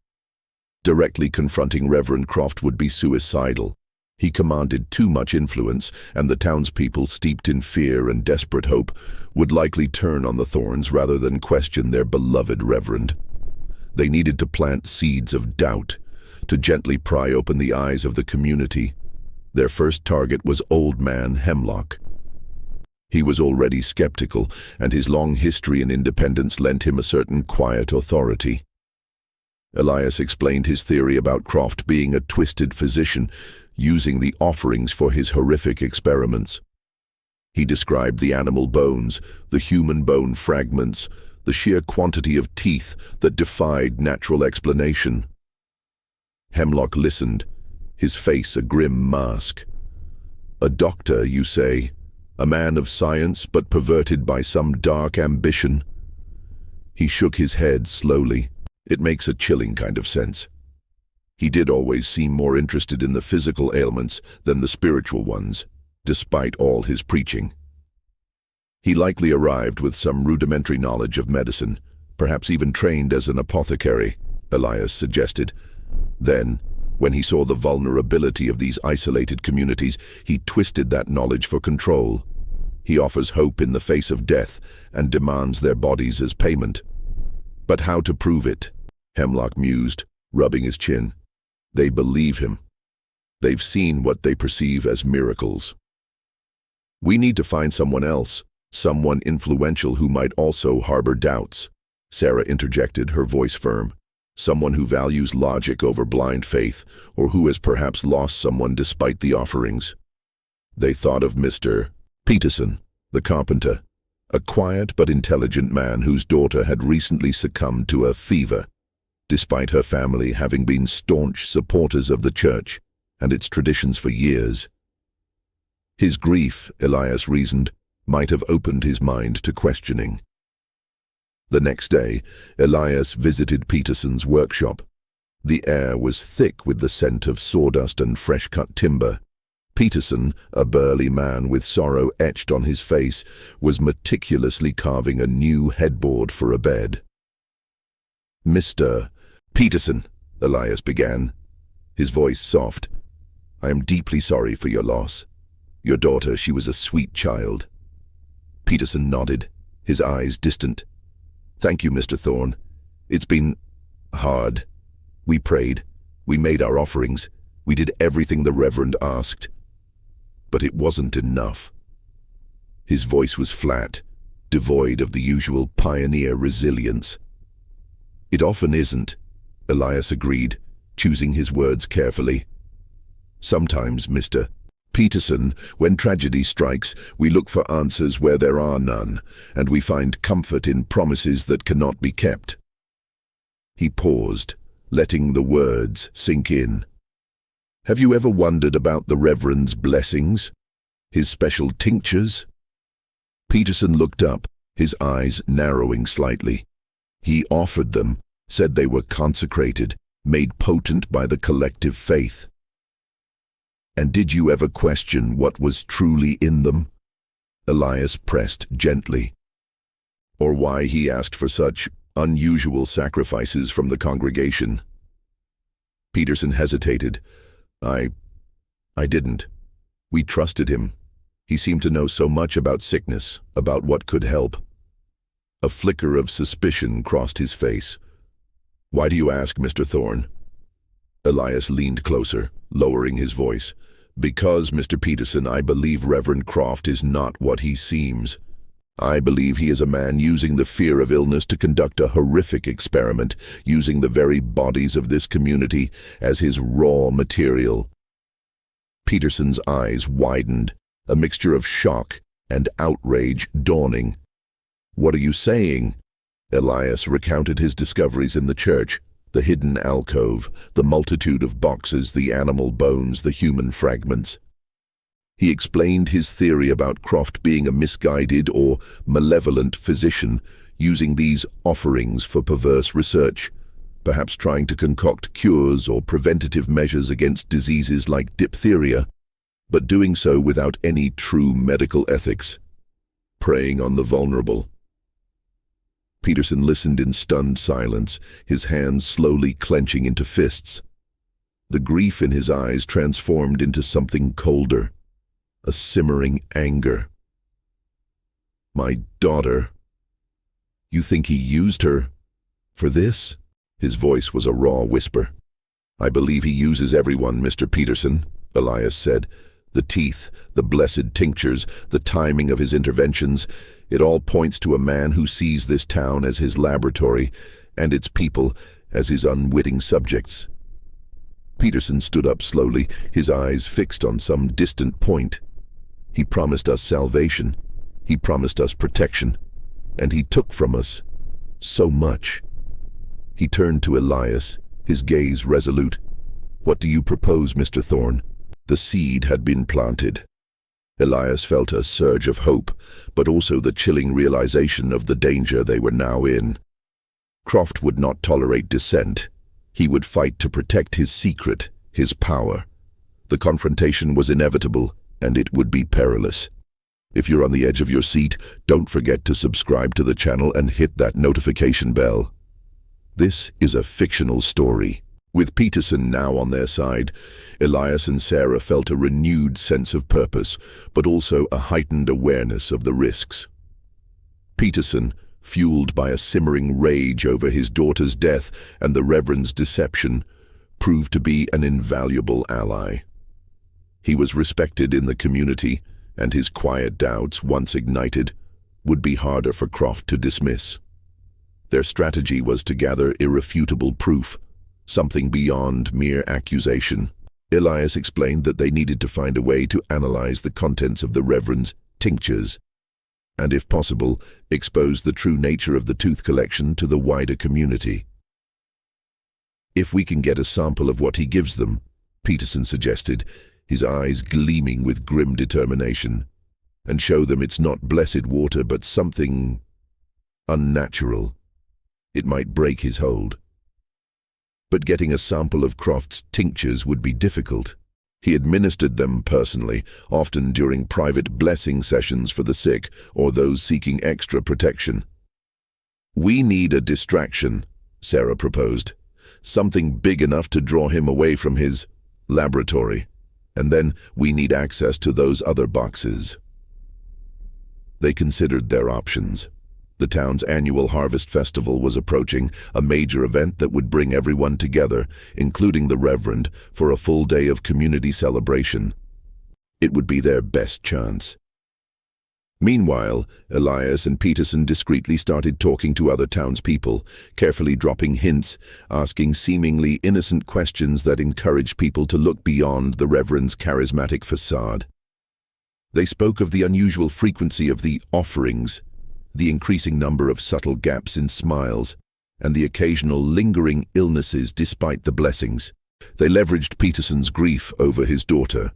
Directly confronting Reverend Croft would be suicidal. He commanded too much influence, and the townspeople, steeped in fear and desperate hope, would likely turn on the Thornes rather than question their beloved reverend. They needed to plant seeds of doubt, to gently pry open the eyes of the community. Their first target was Old Man Hemlock. He was already skeptical, and his long history in independence lent him a certain quiet authority. Elias explained his theory about Croft being a twisted physician, using the offerings for his horrific experiments. He described the animal bones, the human bone fragments, the sheer quantity of teeth that defied natural explanation. Hemlock listened, his face a grim mask. "A doctor, you say? A man of science but perverted by some dark ambition?" He shook his head slowly. "It makes a chilling kind of sense. He did always seem more interested in the physical ailments than the spiritual ones, despite all his preaching. He likely arrived with some rudimentary knowledge of medicine, perhaps even trained as an apothecary," Elias suggested. Then, when he saw the vulnerability of these isolated communities, he twisted that knowledge for control. He offers hope in the face of death and demands their bodies as payment. "But how to prove it?" Hemlock mused, rubbing his chin. "They believe him. They've seen what they perceive as miracles. We need to find someone else, someone influential who might also harbor doubts," Sarah interjected, her voice firm. "Someone who values logic over blind faith, or who has perhaps lost someone despite the offerings." They thought of Mr. Peterson, the carpenter, a quiet but intelligent man whose daughter had recently succumbed to a fever, despite her family having been staunch supporters of the church and its traditions for years. His grief, Elias reasoned, might have opened his mind to questioning. The next day, Elias visited Peterson's workshop. The air was thick with the scent of sawdust and fresh-cut timber. Peterson, a burly man with sorrow etched on his face, was meticulously carving a new headboard for a bed. "Mr. Peterson," Elias began, his voice soft, "I am deeply sorry for your loss. Your daughter, she was a sweet child." Peterson nodded, his eyes distant. "Thank you, Mr. Thorne. It's been hard. We prayed. We made our offerings. We did everything the Reverend asked. But it wasn't enough." His voice was flat, devoid of the usual pioneer resilience. "It often isn't," Elias agreed, choosing his words carefully. "Sometimes, Mr. Peterson, when tragedy strikes, we look for answers where there are none, and we find comfort in promises that cannot be kept." He paused, letting the words sink in. "Have you ever wondered about the Reverend's blessings? His special tinctures?" Peterson looked up, his eyes narrowing slightly. "He offered them, said they were consecrated, made potent by the collective faith." "And did you ever question what was truly in them?" Elias pressed gently. "Or why he asked for such unusual sacrifices from the congregation?" Peterson hesitated. I didn't. We trusted him. He seemed to know so much about sickness, about what could help." A flicker of suspicion crossed his face. "Why do you ask, Mr. Thorne?" Elias leaned closer, lowering his voice. "Because, Mr. Peterson, I believe Reverend Croft is not what he seems. I believe he is a man using the fear of illness to conduct a horrific experiment, using the very bodies of this community as his raw material." Peterson's eyes widened, a mixture of shock and outrage dawning. "What are you saying?" Elias recounted his discoveries in the church, the hidden alcove, the multitude of boxes, the animal bones, the human fragments. He explained his theory about Croft being a misguided or malevolent physician, using these offerings for perverse research, perhaps trying to concoct cures or preventative measures against diseases like diphtheria, but doing so without any true medical ethics, preying on the vulnerable. Peterson listened in stunned silence, his hands slowly clenching into fists. The grief in his eyes transformed into something colder, a simmering anger. "My daughter. You think he used her for this?" His voice was a raw whisper. "I believe he uses everyone, Mr. Peterson," Elias said. "The teeth, the blessed tinctures, the timing of his interventions, it all points to a man who sees this town as his laboratory and its people as his unwitting subjects." Peterson stood up slowly, his eyes fixed on some distant point. "He promised us salvation. He promised us protection. And he took from us so much." He turned to Elias, his gaze resolute. "What do you propose, Mr. Thorne?" The seed had been planted. Elias felt a surge of hope, but also the chilling realization of the danger they were now in. Croft would not tolerate dissent. He would fight to protect his secret, his power. The confrontation was inevitable, and it would be perilous. If you're on the edge of your seat, don't forget to subscribe to the channel and hit that notification bell. This is a fictional story. With Peterson now on their side, Elias and Sarah felt a renewed sense of purpose, but also a heightened awareness of the risks. Peterson, fueled by a simmering rage over his daughter's death and the Reverend's deception, proved to be an invaluable ally. He was respected in the community, and his quiet doubts, once ignited, would be harder for Croft to dismiss. Their strategy was to gather irrefutable proof, something beyond mere accusation. Elias explained that they needed to find a way to analyze the contents of the Reverend's tinctures, and if possible, expose the true nature of the tooth collection to the wider community. "If we can get a sample of what he gives them," Peterson suggested, his eyes gleaming with grim determination, "and show them it's not blessed water but something unnatural, it might break his hold." But getting a sample of Croft's tinctures would be difficult. He administered them personally, often during private blessing sessions for the sick or those seeking extra protection. "We need a distraction," Sarah proposed. "Something big enough to draw him away from his laboratory. And then we need access to those other boxes." They considered their options. The town's annual harvest festival was approaching, a major event that would bring everyone together, including the Reverend, for a full day of community celebration. It would be their best chance. Meanwhile, Elias and Peterson discreetly started talking to other townspeople, carefully dropping hints, asking seemingly innocent questions that encouraged people to look beyond the Reverend's charismatic facade. They spoke of the unusual frequency of the offerings, the increasing number of subtle gaps in smiles, and the occasional lingering illnesses despite the blessings. They leveraged Peterson's grief over his daughter,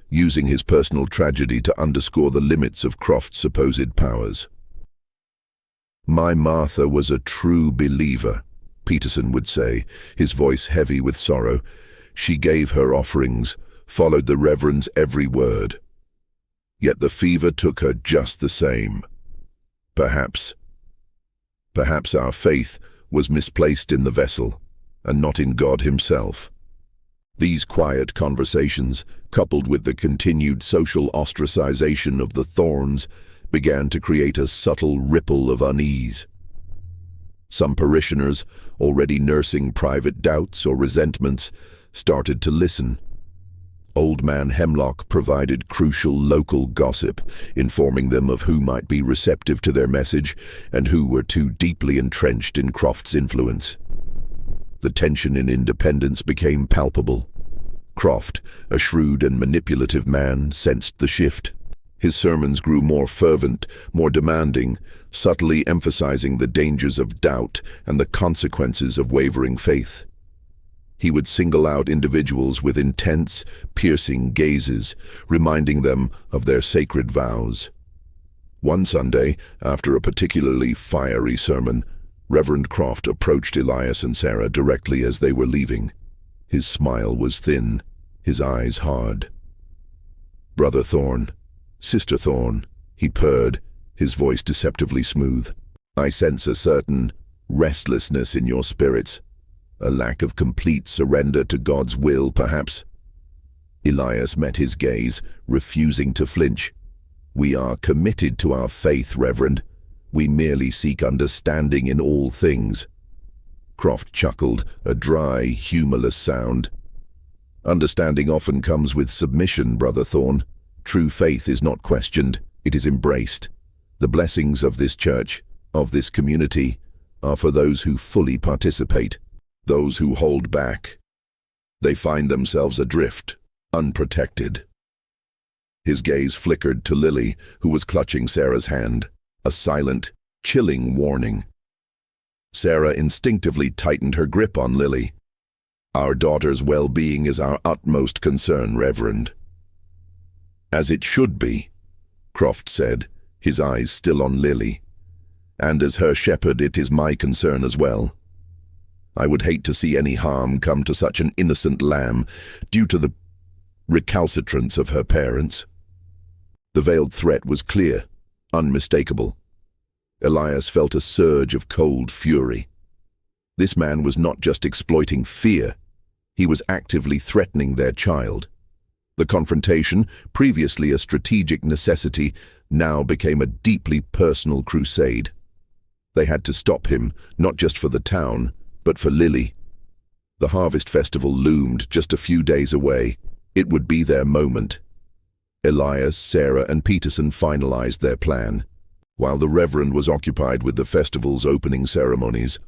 using his personal tragedy to underscore the limits of Croft's supposed powers. "My Martha was a true believer," Peterson would say, his voice heavy with sorrow. "She gave her offerings, followed the Reverend's every word. Yet the fever took her just the same. Perhaps our faith was misplaced in the vessel, and not in God himself." These quiet conversations, coupled with the continued social ostracization of the Thornes, began to create a subtle ripple of unease. Some parishioners, already nursing private doubts or resentments, started to listen. Old Man Hemlock provided crucial local gossip, informing them of who might be receptive to their message and who were too deeply entrenched in Croft's influence. The tension in Independence became palpable. Croft, a shrewd and manipulative man, sensed the shift. His sermons grew more fervent, more demanding, subtly emphasizing the dangers of doubt and the consequences of wavering faith. He would single out individuals with intense, piercing gazes, reminding them of their sacred vows. One Sunday, after a particularly fiery sermon, Reverend Croft approached Elias and Sarah directly as they were leaving. His smile was thin, his eyes hard. "Brother Thorne, Sister Thorne," he purred, his voice deceptively smooth. "I sense a certain restlessness in your spirits. A lack of complete surrender to God's will, perhaps? Elias met his gaze, refusing to flinch. "We are committed to our faith, Reverend. We merely seek understanding in all things." Croft chuckled, a dry, humorless sound. "Understanding often comes with submission, Brother Thorne. True faith is not questioned, it is embraced. The blessings of this church, of this community, are for those who fully participate. Those who hold back, they find themselves adrift, unprotected." His gaze flickered to Lily, who was clutching Sarah's hand, a silent, chilling warning. Sarah instinctively tightened her grip on Lily. "Our daughter's well-being is our utmost concern, Reverend." "As it should be," Croft said, his eyes still on Lily. "And as her shepherd, it is my concern as well. I would hate to see any harm come to such an innocent lamb due to the recalcitrance of her parents." The veiled threat was clear, unmistakable. Elias felt a surge of cold fury. This man was not just exploiting fear, he was actively threatening their child. The confrontation, previously a strategic necessity, now became a deeply personal crusade. They had to stop him, not just for the town, but for Lily. The harvest festival loomed just a few days away. It would be their moment. Elias, Sarah, and Peterson finalized their plan. While the Reverend was occupied with the festival's opening ceremonies,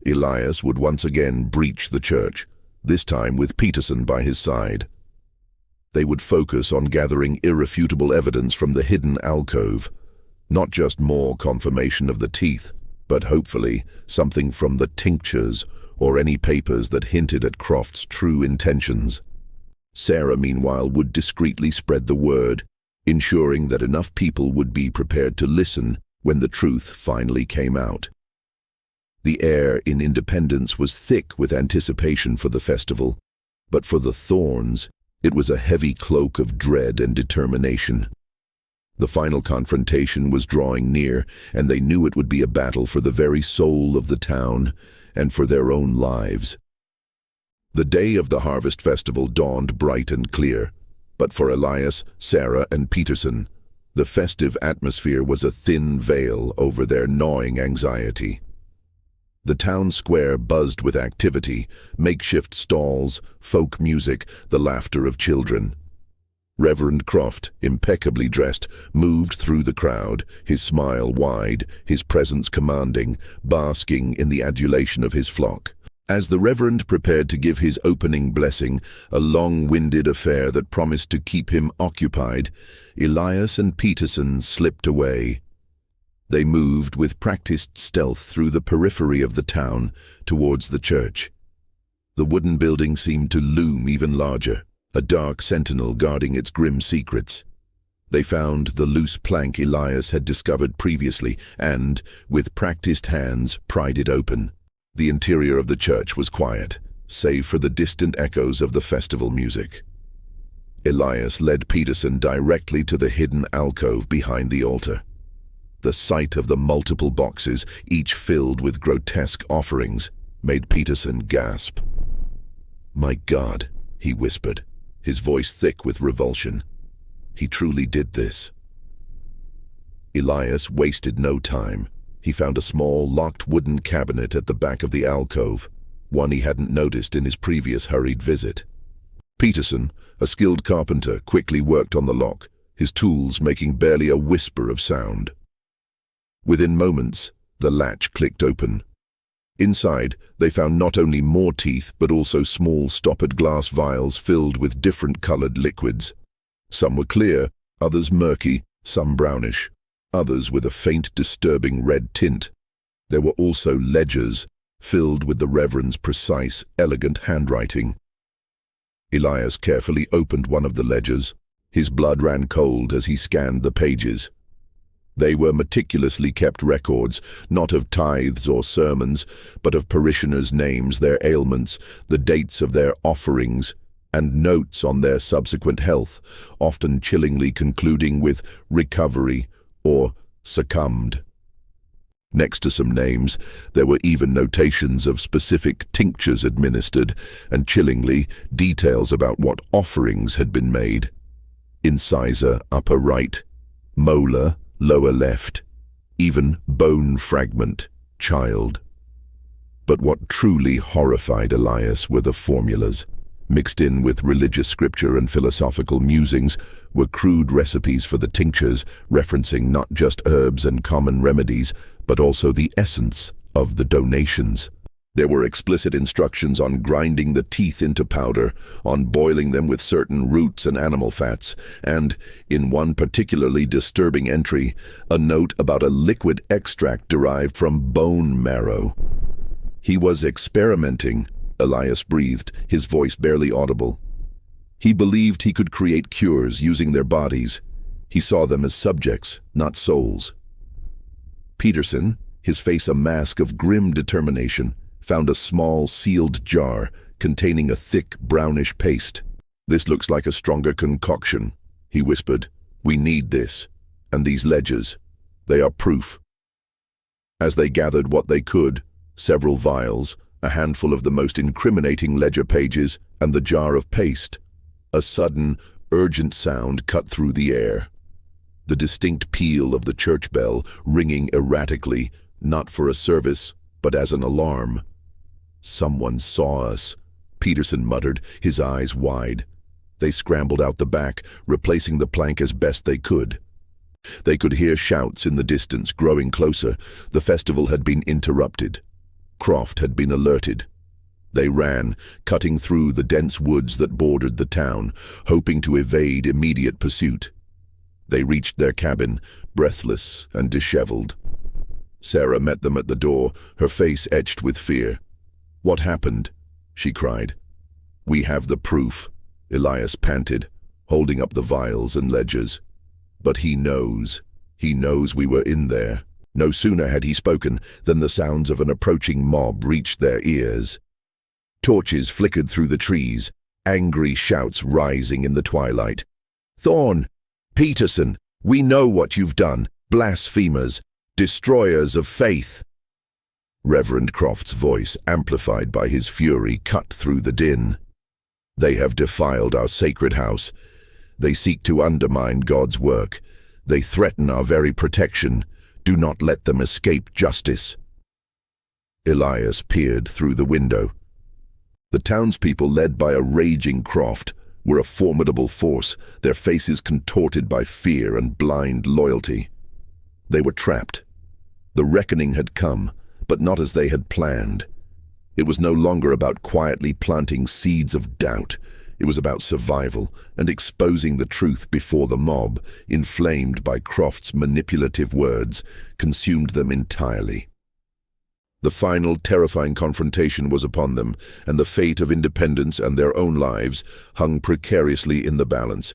Elias would once again breach the church, this time with Peterson by his side. They would focus on gathering irrefutable evidence from the hidden alcove, not just more confirmation of the teeth, but hopefully something from the tinctures or any papers that hinted at Croft's true intentions. Sarah, meanwhile, would discreetly spread the word, ensuring that enough people would be prepared to listen when the truth finally came out. The air in Independence was thick with anticipation for the festival, but for the Thornes, it was a heavy cloak of dread and determination. The final confrontation was drawing near, and they knew it would be a battle for the very soul of the town and for their own lives. The day of the harvest festival dawned bright and clear, but for Elias, Sarah, and Peterson, the festive atmosphere was a thin veil over their gnawing anxiety. The town square buzzed with activity, makeshift stalls, folk music, the laughter of children. Reverend Croft, impeccably dressed, moved through the crowd, his smile wide, his presence commanding, basking in the adulation of his flock. As the Reverend prepared to give his opening blessing, a long-winded affair that promised to keep him occupied, Elias and Peterson slipped away. They moved with practiced stealth through the periphery of the town towards the church. The wooden building seemed to loom even larger, a dark sentinel guarding its grim secrets. They found the loose plank Elias had discovered previously and, with practiced hands, pried it open. The interior of the church was quiet, save for the distant echoes of the festival music. Elias led Peterson directly to the hidden alcove behind the altar. The sight of the multiple boxes, each filled with grotesque offerings, made Peterson gasp. "My God," he whispered, his voice thick with revulsion. "He truly did this." Elias wasted no time. He found a small, locked wooden cabinet at the back of the alcove, one he hadn't noticed in his previous hurried visit. Peterson, a skilled carpenter, quickly worked on the lock, his tools making barely a whisper of sound. Within moments, the latch clicked open. Inside, they found not only more teeth, but also small stoppered glass vials filled with different colored liquids. Some were clear, others murky, some brownish, others with a faint, disturbing red tint. There were also ledgers, filled with the Reverend's precise, elegant handwriting. Elias carefully opened one of the ledgers. His blood ran cold as he scanned the pages. They were meticulously kept records, not of tithes or sermons, but of parishioners' names, their ailments, the dates of their offerings, and notes on their subsequent health, often chillingly concluding with recovery or succumbed. Next to some names, there were even notations of specific tinctures administered, and chillingly, details about what offerings had been made. Incisor, upper right; molar, lower left; even bone fragment, child. But what truly horrified Elias were the formulas. Mixed in with religious scripture and philosophical musings were crude recipes for the tinctures, referencing not just herbs and common remedies, but also the essence of the donations. There were explicit instructions on grinding the teeth into powder, on boiling them with certain roots and animal fats, and, in one particularly disturbing entry, a note about a liquid extract derived from bone marrow. He was experimenting, Elias breathed, his voice barely audible. He believed he could create cures using their bodies. He saw them as subjects, not souls. Peterson, his face a mask of grim determination, found a small, sealed jar containing a thick, brownish paste. "This looks like a stronger concoction," he whispered. "We need this. And these ledgers. They are proof." As they gathered what they could, several vials, a handful of the most incriminating ledger pages, and the jar of paste, a sudden, urgent sound cut through the air. The distinct peal of the church bell ringing erratically, not for a service, but as an alarm. "Someone saw us," Peterson muttered, his eyes wide. They scrambled out the back, replacing the plank as best they could. They could hear shouts in the distance, growing closer. The festival had been interrupted. Croft had been alerted. They ran, cutting through the dense woods that bordered the town, hoping to evade immediate pursuit. They reached their cabin, breathless and disheveled. Sarah met them at the door, her face etched with fear. "What happened?" she cried. "We have the proof," Elias panted, holding up the vials and ledgers. "But he knows. He knows we were in there." No sooner had he spoken than the sounds of an approaching mob reached their ears. Torches flickered through the trees, angry shouts rising in the twilight. "Thorne! Peterson! We know what you've done! Blasphemers! Destroyers of faith!" Reverend Croft's voice, amplified by his fury, cut through the din. "They have defiled our sacred house. They seek to undermine God's work. They threaten our very protection. Do not let them escape justice." Elias peered through the window. The townspeople, led by a raging Croft, were a formidable force, their faces contorted by fear and blind loyalty. They were trapped. The reckoning had come, but not as they had planned. It was no longer about quietly planting seeds of doubt. It was about survival and exposing the truth before the mob, inflamed by Croft's manipulative words, consumed them entirely. The final, terrifying confrontation was upon them, and the fate of independence and their own lives hung precariously in the balance.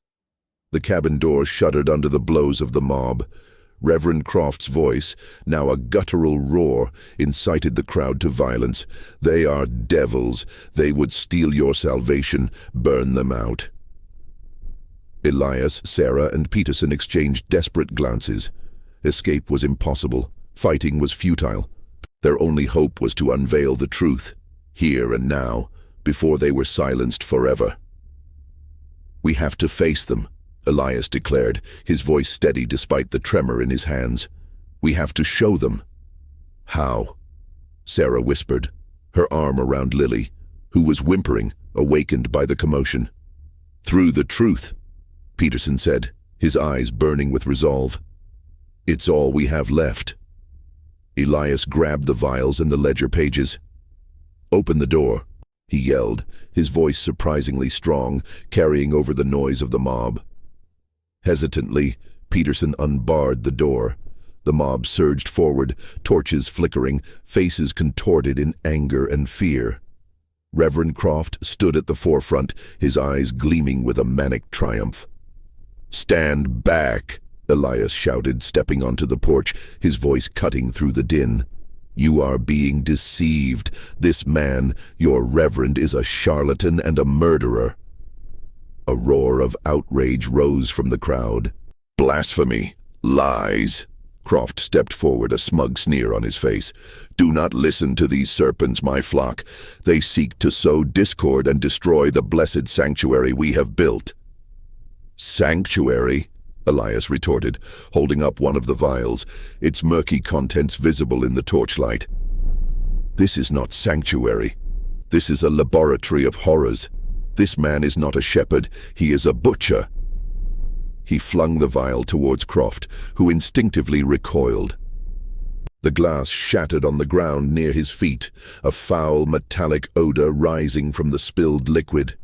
The cabin door shuddered under the blows of the mob. Reverend Croft's voice, now a guttural roar, incited the crowd to violence. "They are devils. They would steal your salvation. Burn them out." Elias, Sarah, and Peterson exchanged desperate glances. Escape was impossible. Fighting was futile. Their only hope was to unveil the truth, here and now, before they were silenced forever. "We have to face them," Elias declared, his voice steady despite the tremor in his hands. "We have to show them." "How?" Sarah whispered, her arm around Lily, who was whimpering, awakened by the commotion. "Through the truth," Peterson said, his eyes burning with resolve. "It's all we have left." Elias grabbed the vials and the ledger pages. "Open the door," he yelled, his voice surprisingly strong, carrying over the noise of the mob. Hesitantly, Peterson unbarred the door. The mob surged forward, torches flickering, faces contorted in anger and fear. Reverend Croft stood at the forefront, his eyes gleaming with a manic triumph. "Stand back!" Elias shouted, stepping onto the porch, his voice cutting through the din. "You are being deceived. This man, your reverend, is a charlatan and a murderer." A roar of outrage rose from the crowd. "Blasphemy! Lies!" Croft stepped forward, a smug sneer on his face. "Do not listen to these serpents, my flock. They seek to sow discord and destroy the blessed sanctuary we have built." "Sanctuary?" Elias retorted, holding up one of the vials, its murky contents visible in the torchlight. "This is not sanctuary. This is a laboratory of horrors. This man is not a shepherd, he is a butcher." He flung the vial towards Croft, who instinctively recoiled. The glass shattered on the ground near his feet, a foul metallic odor rising from the spilled liquid.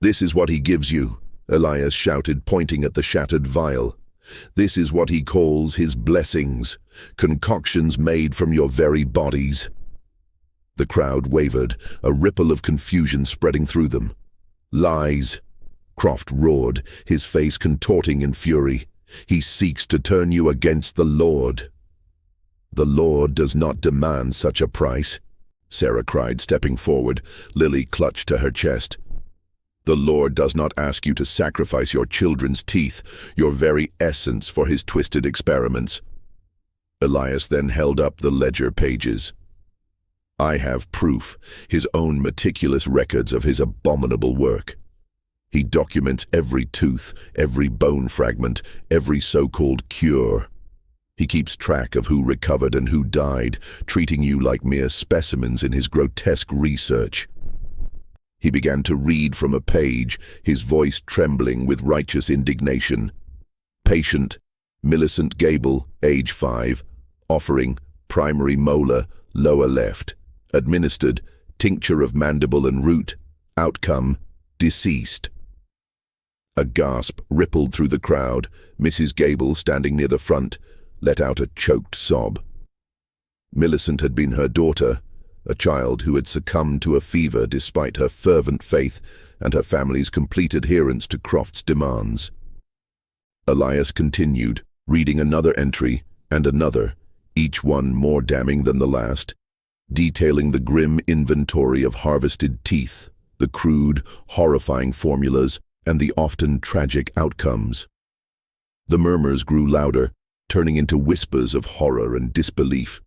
"This is what he gives you," Elias shouted, pointing at the shattered vial. "This is what he calls his blessings, concoctions made from your very bodies." The crowd wavered, a ripple of confusion spreading through them. "Lies!" Croft roared, his face contorting in fury. "He seeks to turn you against the Lord." "The Lord does not demand such a price," Sarah cried, stepping forward, Lily clutched to her chest. "The Lord does not ask you to sacrifice your children's teeth, your very essence, for his twisted experiments." Elias then held up the ledger pages. "I have proof, his own meticulous records of his abominable work. He documents every tooth, every bone fragment, every so-called cure. He keeps track of who recovered and who died, treating you like mere specimens in his grotesque research." He began to read from a page, his voice trembling with righteous indignation. "Patient, Millicent Gable, age 5, offering, primary molar, lower left. Administered, tincture of mandible and root. Outcome, deceased." A gasp rippled through the crowd. Mrs. Gable, standing near the front, let out a choked sob. Millicent had been her daughter, a child who had succumbed to a fever despite her fervent faith and her family's complete adherence to Croft's demands. Elias continued, reading another entry and another, each one more damning than the last, detailing the grim inventory of harvested teeth, the crude, horrifying formulas, and the often tragic outcomes. The murmurs grew louder, turning into whispers of horror and disbelief.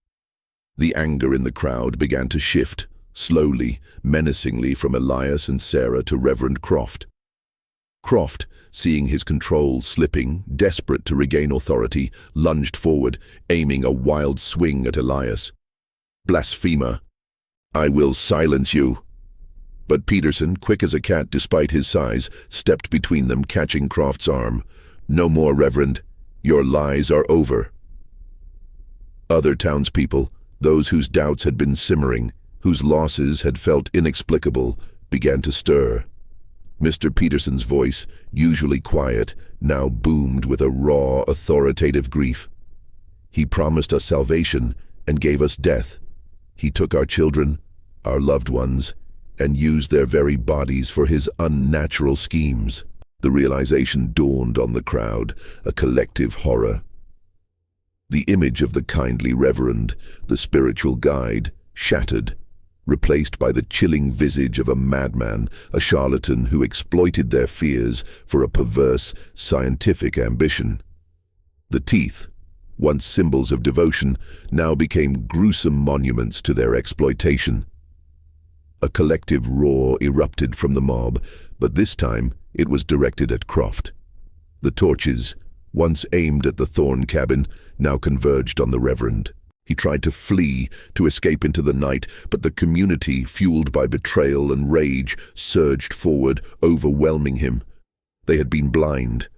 The anger in the crowd began to shift, slowly, menacingly, from Elias and Sarah to Reverend Croft. Croft, seeing his control slipping, desperate to regain authority, lunged forward, aiming a wild swing at Elias. "Blasphemer! I will silence you!" But Peterson, quick as a cat despite his size, stepped between them, catching Croft's arm. "No more, Reverend. Your lies are over." Other townspeople, those whose doubts had been simmering, whose losses had felt inexplicable, began to stir. Mr. Peterson's voice, usually quiet, now boomed with a raw, authoritative grief. "He promised us salvation and gave us death. He took our children, our loved ones, and used their very bodies for his unnatural schemes." The realization dawned on the crowd, a collective horror. The image of the kindly reverend, the spiritual guide, shattered, replaced by the chilling visage of a madman, a charlatan who exploited their fears for a perverse, scientific ambition. The teeth, once symbols of devotion, now became gruesome monuments to their exploitation. A collective roar erupted from the mob, but this time it was directed at Croft. The torches, once aimed at the Thorne cabin, now converged on the Reverend. He tried to flee, to escape into the night, but the community, fueled by betrayal and rage, surged forward, overwhelming him. They had been blind,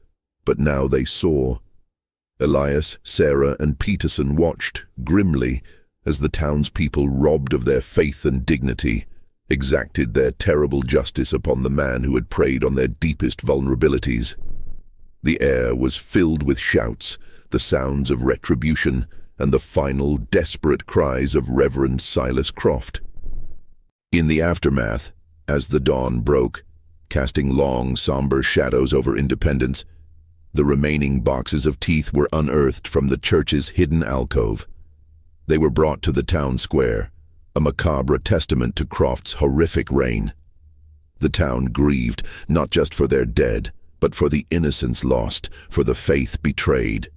but now they saw. Elias, Sarah, and Peterson watched, grimly, as the townspeople, robbed of their faith and dignity, exacted their terrible justice upon the man who had preyed on their deepest vulnerabilities. The air was filled with shouts, the sounds of retribution, and the final, desperate cries of Reverend Silas Croft. In the aftermath, as the dawn broke, casting long, somber shadows over Independence, the remaining boxes of teeth were unearthed from the church's hidden alcove. They were brought to the town square, a macabre testament to Croft's horrific reign. The town grieved, not just for their dead, but for the innocence lost, for the faith betrayed.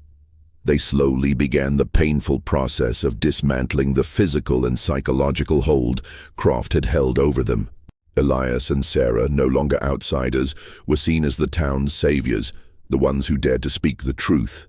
They slowly began the painful process of dismantling the physical and psychological hold Croft had held over them. Elias and Sarah, no longer outsiders, were seen as the town's saviors, the ones who dared to speak the truth.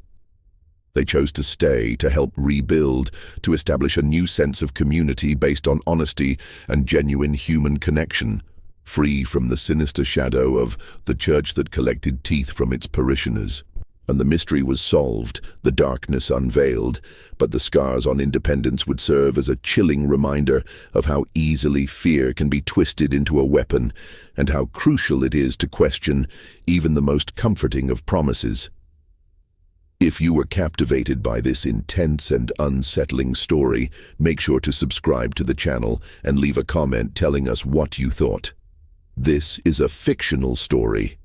They chose to stay, to help rebuild, to establish a new sense of community based on honesty and genuine human connection, free from the sinister shadow of the church that collected teeth from its parishioners. And the mystery was solved, the darkness unveiled, but the scars on Independence would serve as a chilling reminder of how easily fear can be twisted into a weapon, and how crucial it is to question even the most comforting of promises. If you were captivated by this intense and unsettling story, make sure to subscribe to the channel and leave a comment telling us what you thought. This is a fictional story,